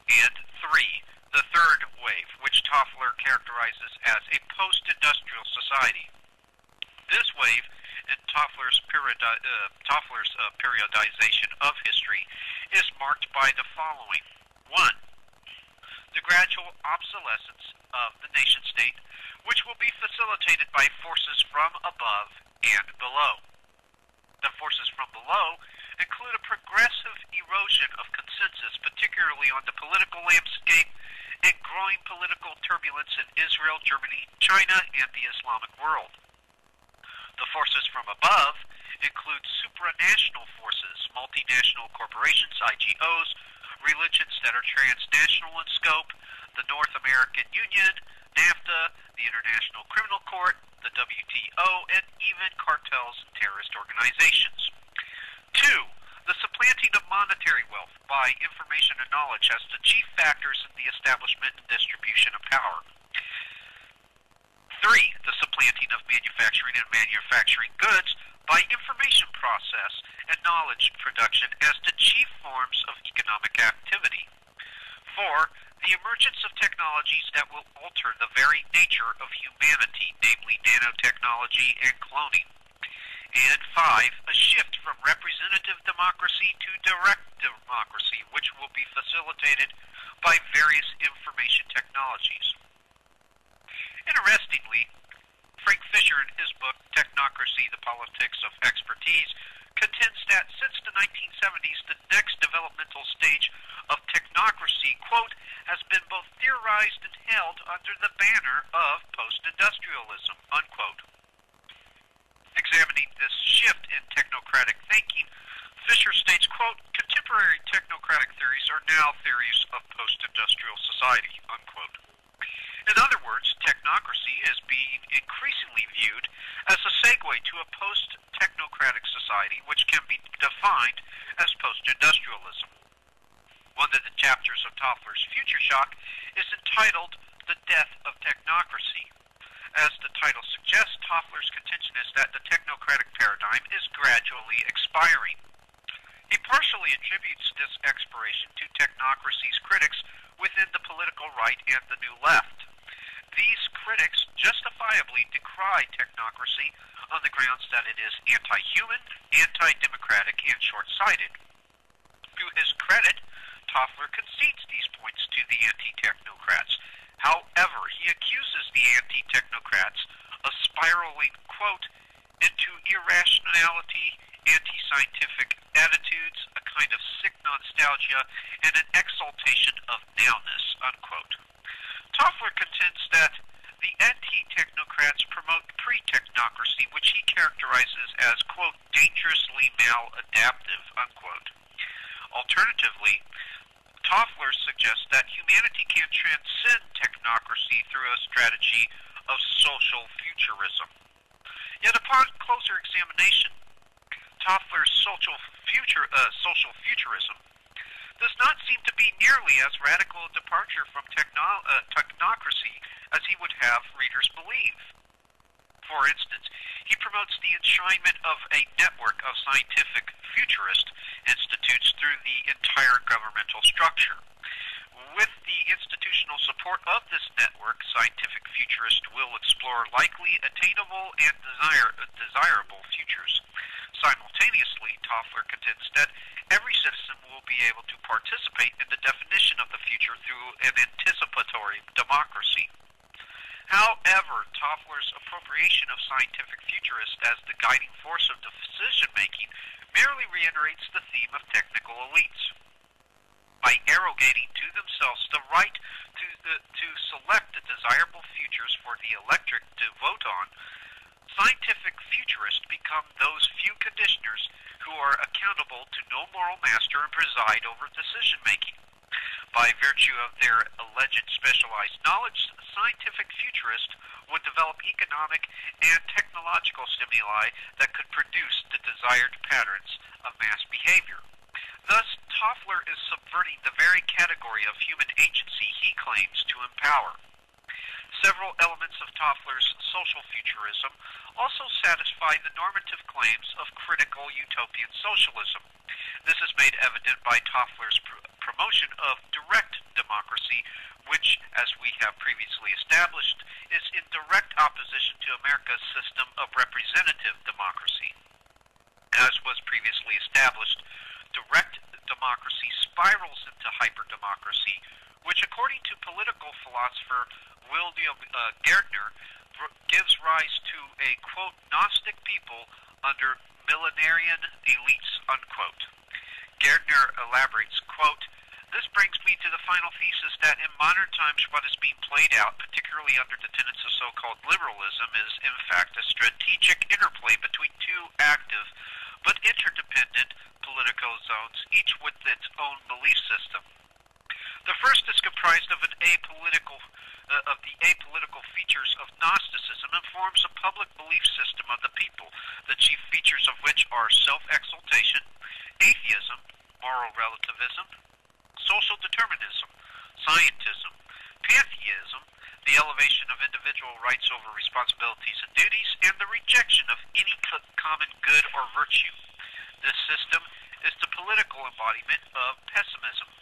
A: And 3. The third wave, which Toffler characterizes as a post-industrial society. This wave, in Toffler's periodization of history, is marked by the following. 1. The gradual obsolescence of the nation-state, which will be facilitated by forces from above and below. The forces from below include a progressive erosion of consensus, particularly on the political landscape, and growing political turbulence in Israel, Germany, China, and the Islamic world. The forces from above include supranational forces, multinational corporations, IGOs, religions that are transnational in scope, the North American Union, NAFTA, the International Criminal Court, the WTO, and even cartels and terrorist organizations. 2. The supplanting of monetary wealth by information and knowledge as the chief factors in the establishment and distribution of power. 3. The supplanting of manufacturing and manufacturing goods by information process and knowledge production as the chief forms of economic activity. 4. The emergence of technologies that will alter the very nature of humanity, namely nanotechnology and cloning. And 5, a shift from representative democracy to direct democracy, which will be facilitated by various information technologies. Interestingly, Frank Fisher, in his book Technocracy, The Politics of Expertise, contends that since the 1970s, the next developmental stage of technocracy, quote, has been both theorized and held under the banner of post-industrialism, unquote. Examining this shift in technocratic thinking, Fisher states, quote, contemporary technocratic theories are now theories of post-industrial society, unquote. In other words, technocracy is being increasingly viewed as a segue to a post-technocratic society which can be defined as post-industrialism. One of the chapters of Toffler's Future Shock is entitled The Death of Technocracy. As the title suggests, Toffler's contention is that the technocratic paradigm is gradually expiring. He partially attributes this expiration to technocracy's critics within the political right and the New Left. These critics justify justifiably decry technocracy on the grounds that it is anti-human, anti-democratic, and short-sighted. To his credit, Toffler concedes these points to the anti-technocrats. However, he accuses the anti-technocrats of spiraling, quote, into irrationality, anti-scientific attitudes, a kind of sick nostalgia, and an exaltation of nowness, unquote. Toffler contends that the anti-technocrats promote pre-technocracy, which he characterizes as, quote, dangerously maladaptive, unquote. Alternatively, Toffler suggests that humanity can transcend technocracy through a strategy of social futurism. Yet upon closer examination, Toffler's social futurism does not seem to be nearly as radical a departure from technocracy as he would have readers believe. For instance, he promotes the enshrinement of a network of scientific futurist institutes through the entire governmental structure. With the institutional support of this network, scientific futurists will explore likely attainable and desirable futures. Simultaneously, Toffler contends that every citizen will be able to participate in the definition of the future through an anticipatory democracy. However, Toffler's appropriation of scientific futurists as the guiding force of decision-making merely reiterates the theme of technical elites. By arrogating to themselves the right to select the desirable futures for the electorate to vote on, scientific futurists become those few conditioners who are accountable to no moral master and preside over decision-making. By virtue of their alleged specialized knowledge, scientific futurists would develop economic and technological stimuli that could produce the desired patterns of mass behavior. Thus, Toffler is subverting the very category of human agency he claims to empower. Several elements of Toffler's social futurism also satisfy the normative claims of critical utopian socialism. This is made evident by Toffler's promotion of direct democracy, which, as we have previously established, is in direct opposition to America's system of representative democracy. As was previously established, direct democracy spirals into hyperdemocracy, which, according to political philosopher William Gardner, gives rise to a, quote, Gnostic people under millenarian elites, unquote. Gardner elaborates, quote, this brings me to the final thesis that in modern times what is being played out, particularly under the tenets of so-called liberalism, is in fact a strategic interplay between two active but interdependent political zones, each with its own belief system. The first is comprised of the apolitical features of Gnosticism and forms a public belief system of the people, the chief features of which are self-exaltation, atheism, moral relativism, social determinism, scientism, pantheism, the elevation of individual rights over responsibilities and duties, and the rejection of any common good or virtue. This system is the political embodiment of pessimism.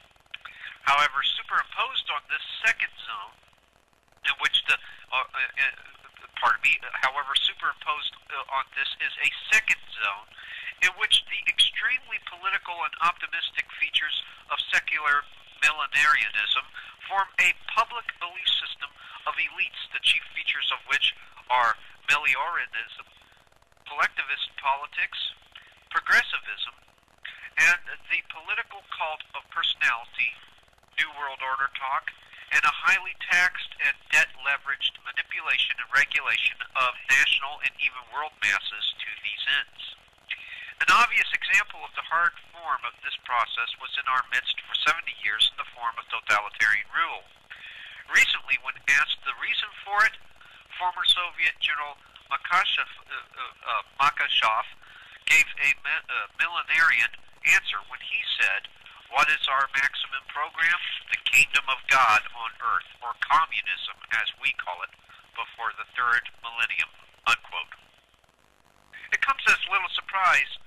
A: However, superimposed on this second zone, in which superimposed on this is a second zone, in which the extremely political and optimistic features of secular millenarianism form a public belief system of elites, the chief features of which are melioratism, collectivist politics, progressivism, and the political cult of personality, New World Order talk, and a highly taxed and debt-leveraged manipulation and regulation of national and even world masses to these ends. An obvious example of the hard form of this process was in our midst for 70 years in the form of totalitarian rule. Recently, when asked the reason for it, former Soviet General Makachev gave a millenarian answer when he said, "What is our maximum program? The kingdom of God on earth, or communism, as we call it, before the third millennium," unquote. It comes as little surprise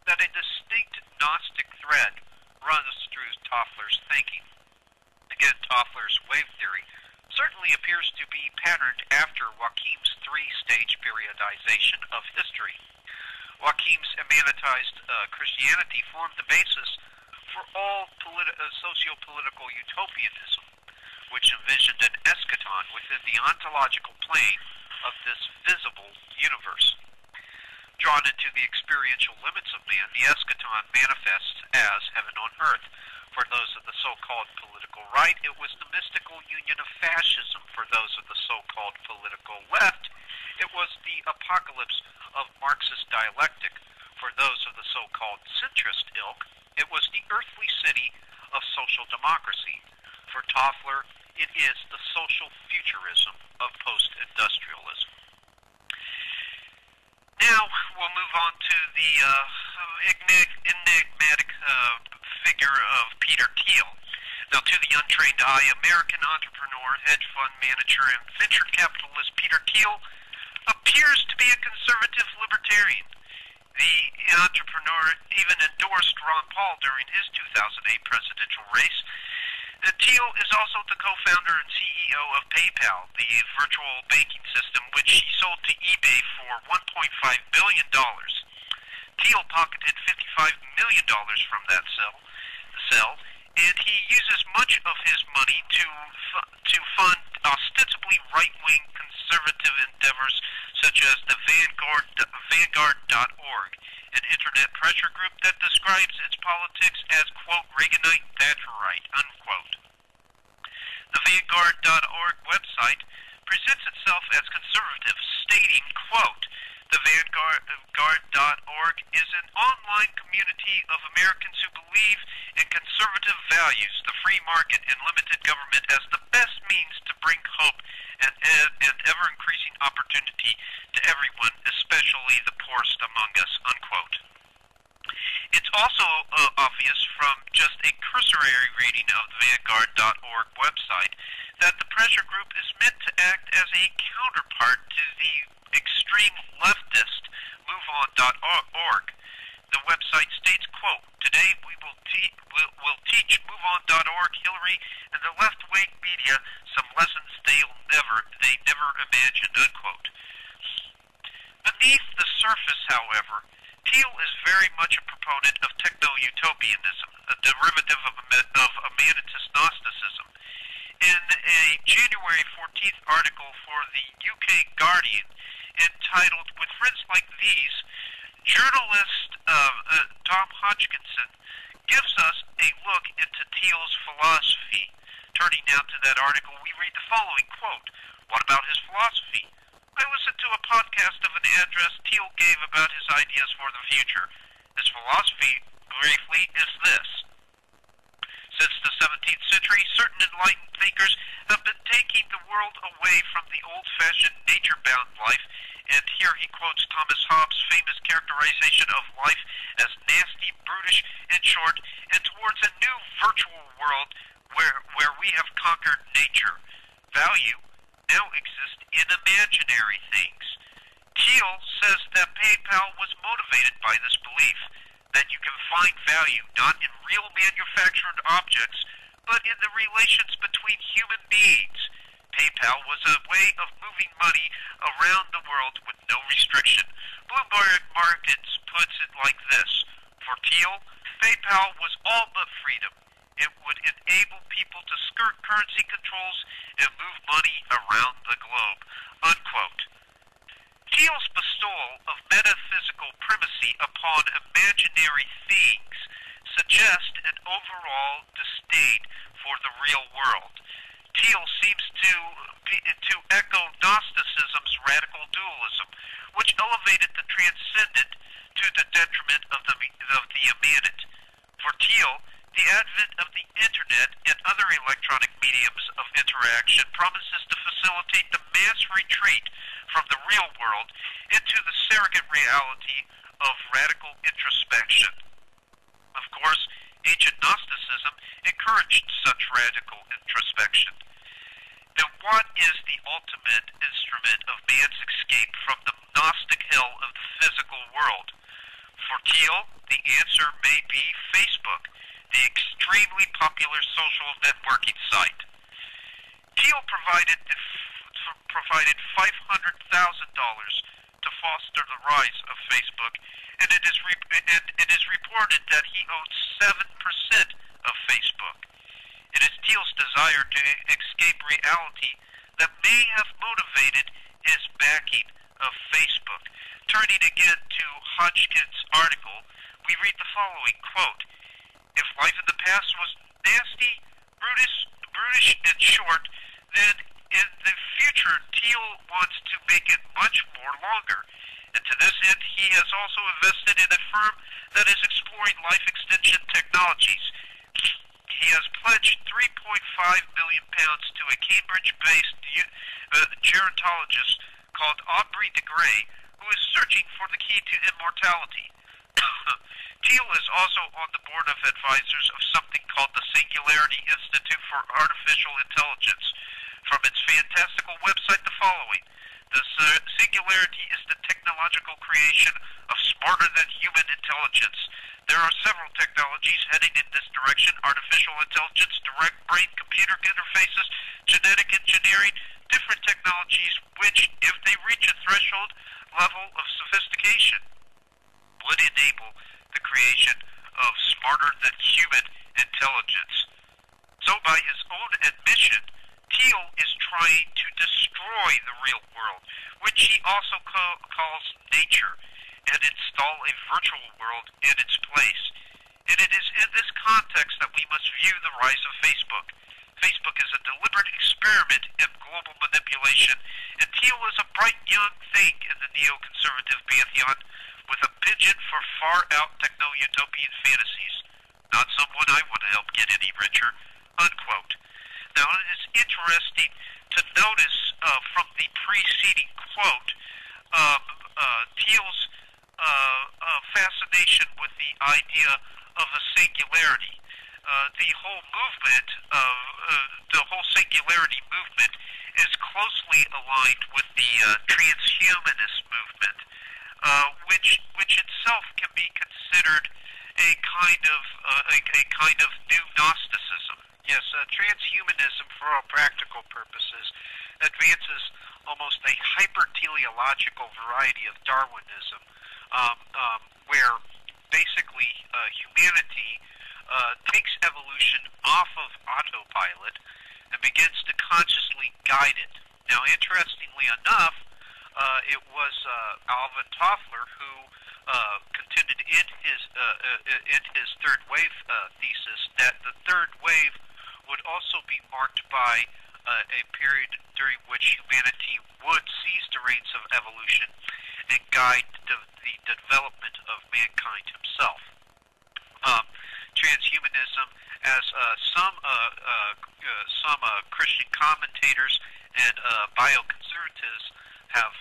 A: that a distinct Gnostic thread runs through Toffler's thinking. Again, Toffler's wave theory certainly appears to be patterned after Joachim's three-stage periodization of history. Joachim's Immanentized Christianity formed the basis for all socio-political utopianism, which envisioned an eschaton within the ontological plane of this visible universe. Drawn into the experiential limits of man, the eschaton manifests as heaven on earth. For those of the so-called political right, it was the mystical union of fascism. For those of the so-called political left, it was the apocalypse of Marxist dialectic. For those of the so-called centrist ilk, it was the earthly city of social democracy. For Toffler, it is the social futurism of post-industrialism. Now we'll move on to the enigmatic figure of Peter Thiel. Now, to the untrained eye, American entrepreneur, hedge fund manager, and venture capitalist Peter Thiel appears to be a conservative libertarian. The entrepreneur even endorsed Ron Paul during his 2008 presidential race. Thiel is also the co-founder and CEO of PayPal, the virtual banking system which he sold to eBay for $1.5 billion. Thiel pocketed $55 million from that sell, and he uses much of his money to fund ostensibly right-wing conservative endeavors such as the Vanguard.org, an internet pressure group that describes its politics as, quote, Reaganite Thatcherite, unquote. The Vanguard.org website presents itself as conservative, stating, quote, the Vanguard.org is an online community of Americans who believe in conservative values, the free market, and limited government as the best means to bring hope and ever-increasing opportunity to everyone, especially the poorest among us, unquote. It's also obvious from just a cursory reading of the Vanguard.org website that the pressure group is meant to act as a counterpart to the extreme leftist MoveOn.org. The website states, quote, today we will teach MoveOn.org, Hillary, and the left-wing media some lessons they never imagined, unquote. Beneath the surface, however, Thiel is very much a proponent of techno-utopianism, a derivative of Immanentist Gnosticism. In a January 14th article for the UK Guardian entitled With Friends Like These, journalist Tom Hodgkinson gives us a look into Thiel's philosophy. Turning now to that article, we read the following, quote, what about his philosophy? I listened to a podcast of an address Thiel gave about his ideas for the future. His philosophy, briefly, is this. Since the 17th century, certain enlightened thinkers have been taking the world away from the old-fashioned nature-bound life, and here he quotes Thomas Hobbes' famous characterization of life as nasty, brutish, and short, and towards a new virtual world where we have conquered nature. Value now exists in imaginary things. Thiel says that PayPal was motivated by this belief, that you can find value not in real manufactured objects, but in the relations between human beings. PayPal was a way of moving money around the world with no restriction. Bloomberg Markets puts it like this. For Thiel, PayPal was all but freedom. It would enable people to skirt currency controls and move money around the globe, unquote. Thiel's bestowal of metaphysical primacy upon imaginary things suggests an overall disdain for the real world. Thiel seems to echo Gnosticism's radical dualism, which elevated the transcendent to the detriment of the immanent. For Thiel, the advent of the Internet and other electronic mediums of interaction promises to facilitate the mass retreat from the real world into the surrogate reality of radical introspection. Of course, ancient Gnosticism encouraged such radical introspection. Now, what is the ultimate instrument of man's escape from the Gnostic hell of the physical world? For Thiel, the answer may be Facebook, the extremely popular social networking site. Teal provided $500,000 to foster the rise of Facebook, and it is reported that he owns 7% of Facebook. It is Teal's desire to escape reality that may have motivated his backing of Facebook. Turning again to Hodgkin's article, we read the following quote: "If life in the past was nasty, brutish, and short, then in the future Teal wants to make it much more longer. And to this end, he has also invested in a firm that is exploring life extension technologies. He has pledged £3.5 million to a Cambridge-based gerontologist called Aubrey de Grey, who is searching for the key to immortality. Teal is also on the board of advisors of something called the Singularity Institute for Artificial Intelligence. From its fantastical website, the following: the Singularity is the technological creation of smarter-than-human intelligence. There are several technologies heading in this direction: artificial intelligence, direct brain-computer interfaces, genetic engineering, different technologies which, if they reach a threshold level of sophistication, would enable the creation of smarter-than-human intelligence." So by his own admission, Teal is trying to destroy the real world, which he also calls nature, and install a virtual world in its place. And it is in this context that we must view the rise of Facebook. Facebook is a deliberate experiment in global manipulation, and Teal is a bright young thing in the neoconservative pantheon with a penchant for far-out techno-utopian fantasies. Not someone I want to help get any richer, unquote. Now, it is interesting to notice from the preceding quote Teal's fascination with the idea of a singularity. The whole movement, the whole singularity movement, is closely aligned with the transhumanist movement, which itself can be considered a kind of new Gnosticism. Yes, transhumanism, for all practical purposes, advances almost a hyper-teleological variety of Darwinism, where basically humanity takes evolution off of autopilot and begins to consciously guide it. Now, interestingly enough, it was Alvin Toffler who contended in his third wave thesis that the third wave would also be marked by a period during which humanity would seize the reins of evolution and guide the development of mankind himself. Transhumanism, as some Christian commentators and bioconservatives have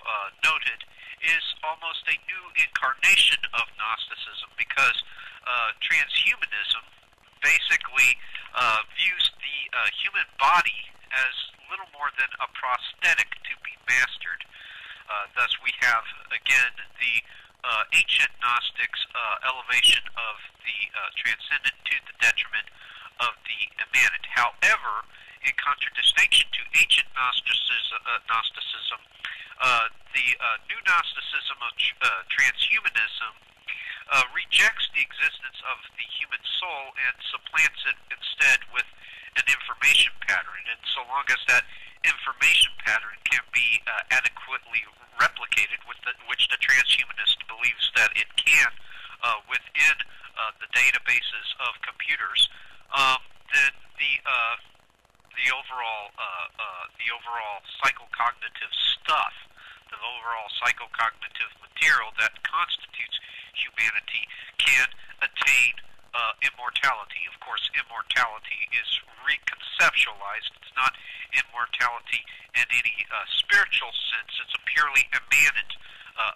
A: noted, is almost a new incarnation of Gnosticism, because transhumanism basically views the human body as little more than a prosthetic to be mastered. Thus we have, again, the ancient Gnostics' elevation of the transcendent to the detriment of the immanent. However, in contradistinction to ancient Gnosticism, the new Gnosticism of transhumanism rejects the existence of the human soul and supplants it instead with an information pattern. And so long as that information pattern can be adequately replicated, which the transhumanist believes that it can within the databases of computers, then the overall psychocognitive stuff, the overall psychocognitive material that constitutes humanity, can attain immortality. Of course, immortality is reconceptualized. It's not immortality in any spiritual sense. It's a purely immanent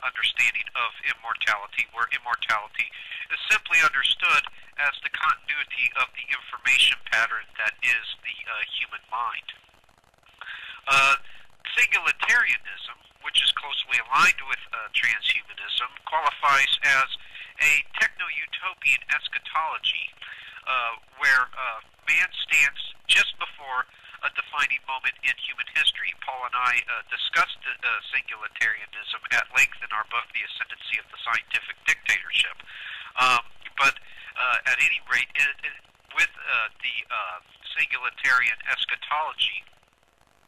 A: understanding of immortality, where immortality is simply understood as the continuity of the information pattern that is the human mind. Singularitarianism, which is closely aligned with transhumanism, qualifies as a techno-utopian eschatology, where man stands just before a defining moment in human history. Paul and I discussed singularitarianism at length in our book, The Ascendancy of the Scientific Dictatorship. But at any rate, with the singularitarian eschatology,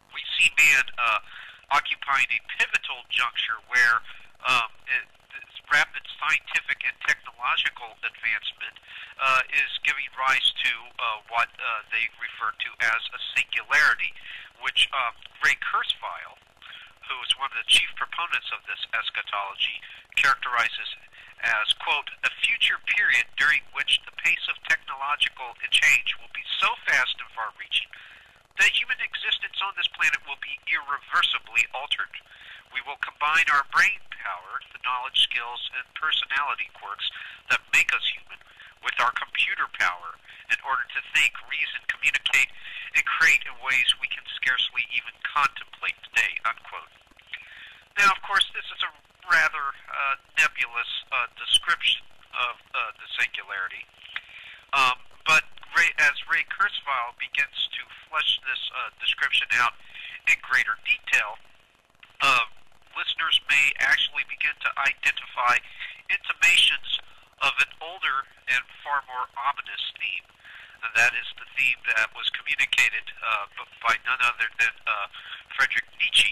A: we see man occupying a pivotal juncture where this rapid scientific and technological advancement is giving rise to what they refer to as a singularity, which Ray Kurzweil, who is one of the chief proponents of this eschatology, characterizes as, quote, a future period during which the pace of technological change will be so fast and far-reaching that human existence on this planet will be irreversibly altered. We will combine our brain power, the knowledge, skills, and personality quirks that make us human, with our computer power in order to think, reason, communicate, and create in ways we can scarcely even contemplate today, unquote. Now, of course, this is a rather nebulous description of the singularity, but as Ray Kurzweil begins to flesh this description out in greater detail, listeners may actually begin to identify intimations of an older and far more ominous theme. And that is the theme that was communicated by none other than Friedrich Nietzsche.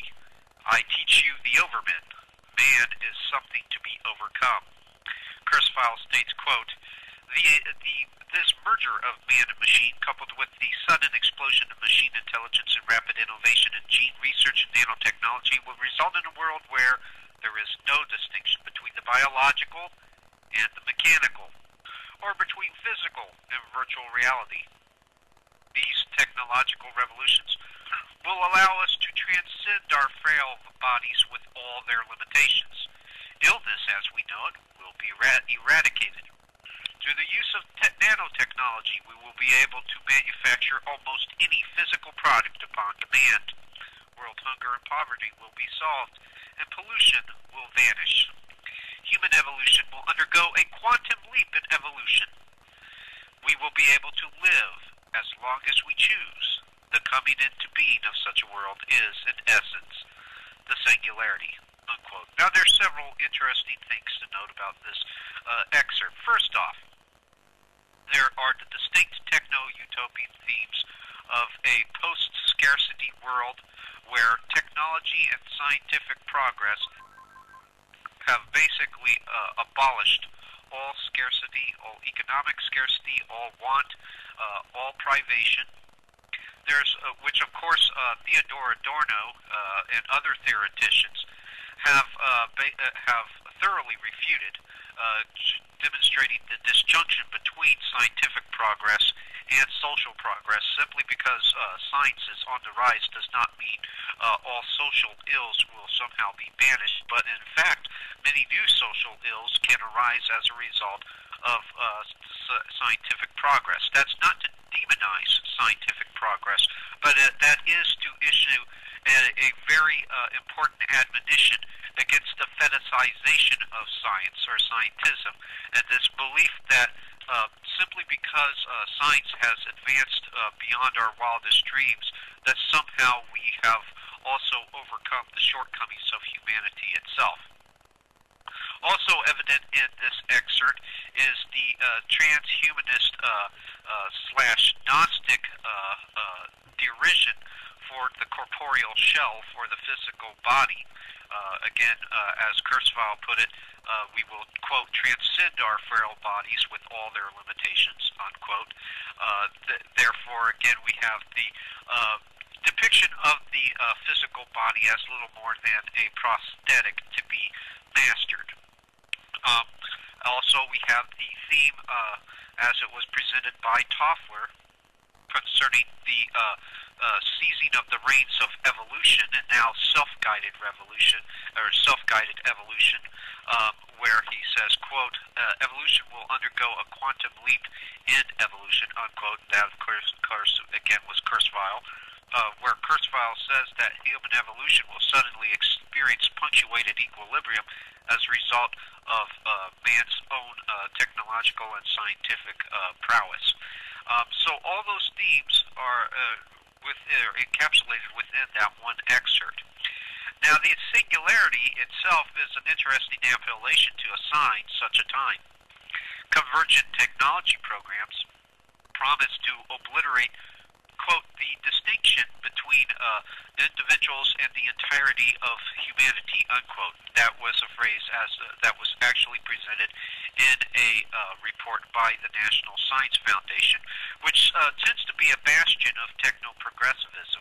A: I teach you the Overman. Man is something to be overcome. Kurzweil states, quote, this merger of man and machine, coupled with the sudden explosion of machine intelligence and rapid innovation in gene research and nanotechnology, will result in a world where there is no distinction between the biological and the mechanical, or between physical and virtual reality. These technological revolutions will allow us to transcend our frail bodies with all their limitations. Illness, as we know it, will be eradicated. Through the use of nanotechnology, we will be able to manufacture almost any physical product upon demand. World hunger and poverty will be solved, and pollution will vanish. Human evolution will undergo a quantum leap in evolution. We will be able to live as long as we choose. The coming into being of such a world is, in essence, the singularity, unquote. Now, there's several interesting things to note about this excerpt. First off, there are the distinct techno-utopian themes of a post-scarcity world where technology and scientific progress have basically abolished all scarcity, all economic scarcity, all want, all privation. There's, which of course Theodor Adorno and other theoreticians have thoroughly refuted, demonstrating the disjunction between scientific progress and social progress. Simply because science is on the rise does not mean all social ills will somehow be banished, but in fact, many new social ills can arise as a result of scientific progress. That's not to demonize scientific progress, but that is to issue a very important admonition against the fetishization of science or scientism, and this belief that simply because science has advanced beyond our wildest dreams, that somehow we have also overcome the shortcomings of humanity itself. Also evident in this excerpt is the transhumanist slash Gnostic derision for the corporeal shell for the physical body. Again, as Kurzweil put it, we will, quote, transcend our frail bodies with all their limitations, unquote. Therefore, again, we have the depiction of the physical body as little more than a prosthetic to be mastered. Also, we have the theme, as it was presented by Toffler, concerning the seizing of the reins of evolution, and now self-guided revolution, or self-guided evolution, where he says, quote, evolution will undergo a quantum leap in evolution, unquote. That, of course again, was Kurzweil, where Kurzweil says that human evolution will suddenly experience punctuated equilibrium as a result of man's own technological and scientific prowess. So all those themes are encapsulated within that one excerpt. Now, the singularity itself is an interesting appellation to assign such a time. Convergent technology programs promise to obliterate, quote, the distinction between individuals and the entirety of humanity, unquote. That was a phrase that was actually presented in a report by the National Science Foundation, which tends to be a bastion of techno-progressivism,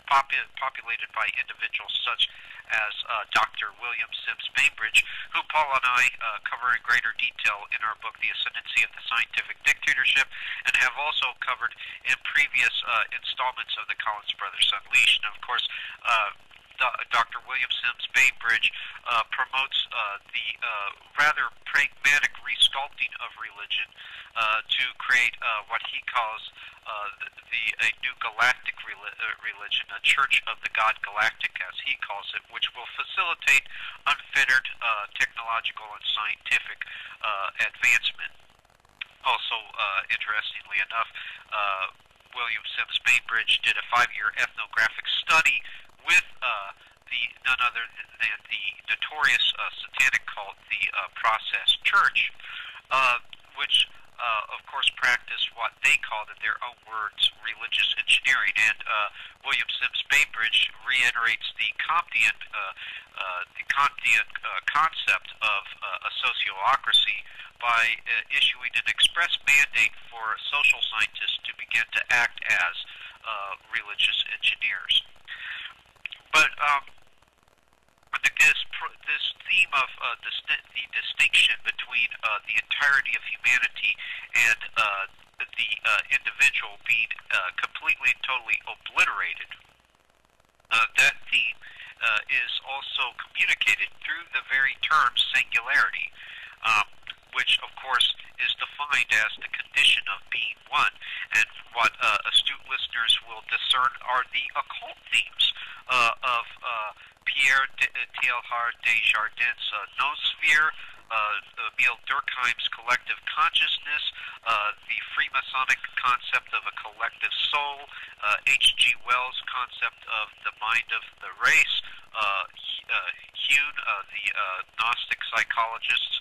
A: populated by individuals such as Dr. William Sims Bainbridge, who Paul and I cover in greater detail in our book, The Ascendancy of the Scientific Dictatorship, and have also covered in previous installments of the Collins Brothers Unleashed. And of course, Dr. William Sims Bainbridge promotes the rather pragmatic resculpting of religion to create what he calls a new galactic religion, a Church of the God Galactic, as he calls it, which will facilitate unfettered technological and scientific advancement. Also, interestingly enough, William Sims Bainbridge did a 5-year ethnographic study with none other than the notorious satanic cult, the Process Church, which, of course, practiced what they called, in their own words, religious engineering. And William Sims Bainbridge reiterates the Comtean concept of a sociocracy by issuing an express mandate for social scientists to begin to act as religious engineers. But this theme of the distinction between the entirety of humanity and the individual being completely and totally obliterated, that theme is also communicated through the very term singularity, which, of course, is defined as the condition of being one. And what astute listeners will discern are the occult themes of Pierre Teilhard de Chardin's noosphere, Emile Durkheim's collective consciousness, the Freemasonic concept of a collective soul, H.G. Wells' concept of the mind of the race, Hume, the Gnostic psychologist's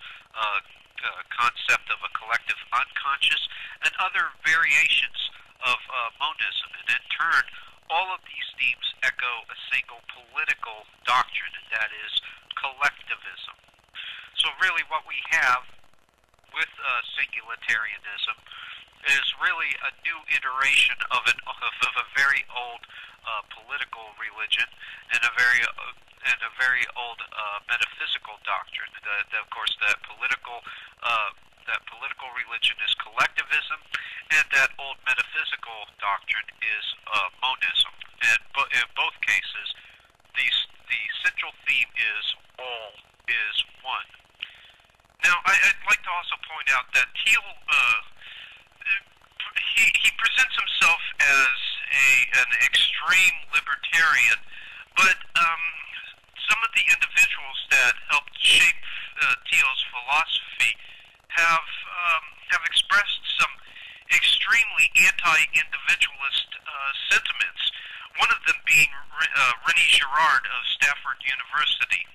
A: concept of a collective unconscious, and other variations of monism. And in turn, all of these themes echo a single political doctrine, and that is collectivism. So really what we have with singularitarianism is really a new iteration of a very old political religion and a very old metaphysical doctrine. Of course, that political religion is collectivism, and that old metaphysical doctrine is monism. And in both cases, the central theme is all is one. Now, I'd like to also point out that Thiel he presents himself as an extreme libertarian, but some of the individuals that helped shape Thiel's philosophy have expressed some extremely anti-individualist sentiments. One of them being René Girard of Stanford University.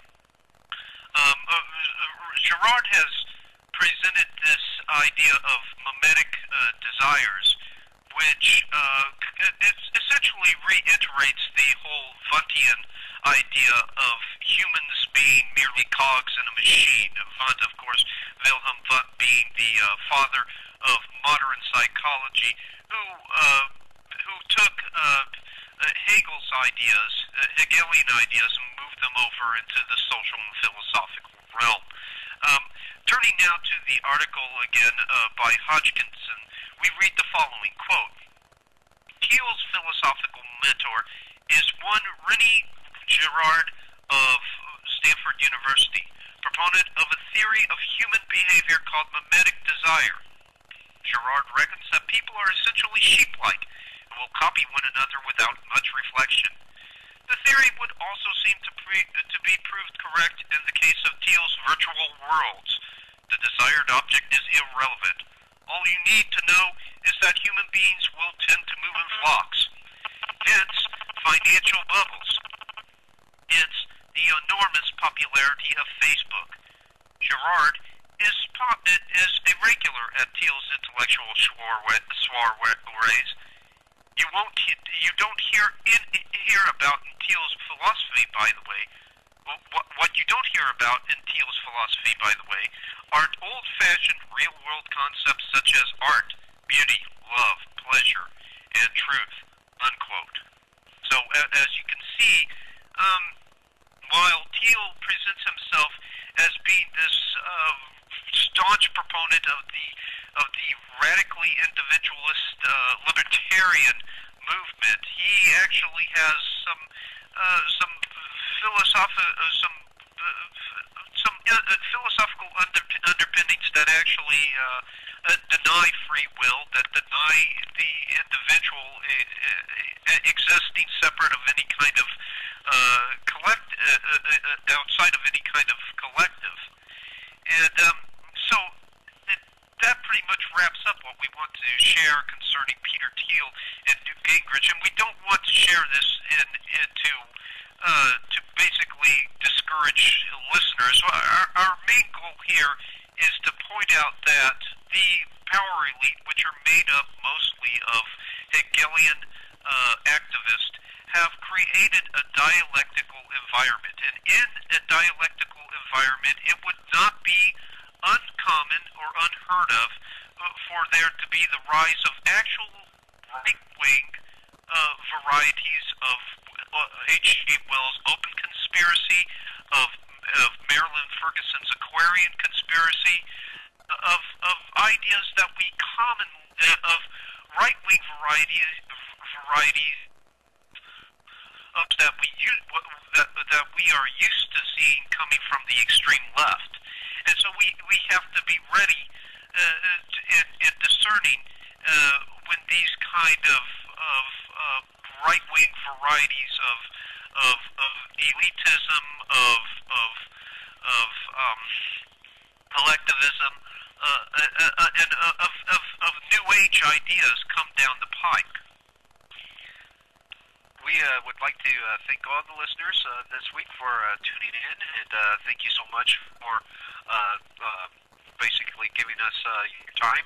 A: Girard has presented this idea of mimetic desires, which essentially reiterates the whole Wundtian idea of humans being merely cogs in a machine. Wundt, of course, Wilhelm Wundt being the father of modern psychology, who took Hegel's ideas, Hegelian ideas, and moved them over into the social and philosophical realm. Turning now to the article again by Hodgkinson, we read the following, quote, Thiel's philosophical mentor is one René Girard of Stanford University, proponent of a theory of human behavior called mimetic desire. Girard reckons that people are essentially sheep-like and will copy one another without much reflection. The theory would also seem to be proved correct in the case of Thiel's virtual worlds. The desired object is irrelevant. All you need to know is that human beings will tend to move in flocks. financial bubbles. It's the enormous popularity of Facebook. Gerard is a regular at Thiel's intellectual soirees. You don't hear about in Thiel's philosophy, by the way. What you don't hear about in Thiel's philosophy, by the way, are old-fashioned real-world concepts such as art, beauty, love, pleasure, and truth, unquote. So, as you can see, while Thiel presents himself as being this staunch proponent of the radically individualist libertarian movement, he actually has some philosophical underpinnings that actually deny free will, that deny the individual existing separate of any kind of outside of any kind of collective. And so that pretty much wraps up what we want to share concerning Peter Thiel and Newt Gingrich, and we don't want to share this to basically discourage listeners. So our main goal here is to point out that the power elite, which are made up mostly of Hegelian activists, have created a dialectical environment. And in a dialectical environment, it would not be uncommon or unheard of for there to be the rise of actual right-wing varieties of H.G. Wells' open conspiracy, of Marilyn Ferguson's Aquarian conspiracy, of ideas that we of right-wing varieties that we are used to seeing coming from the extreme left. And so we have to be ready and discerning when these kind of right-wing varieties of elitism, of collectivism, and of New Age ideas come down the pike. We would like to thank all the listeners this week for tuning in, and thank you so much for basically giving us your time.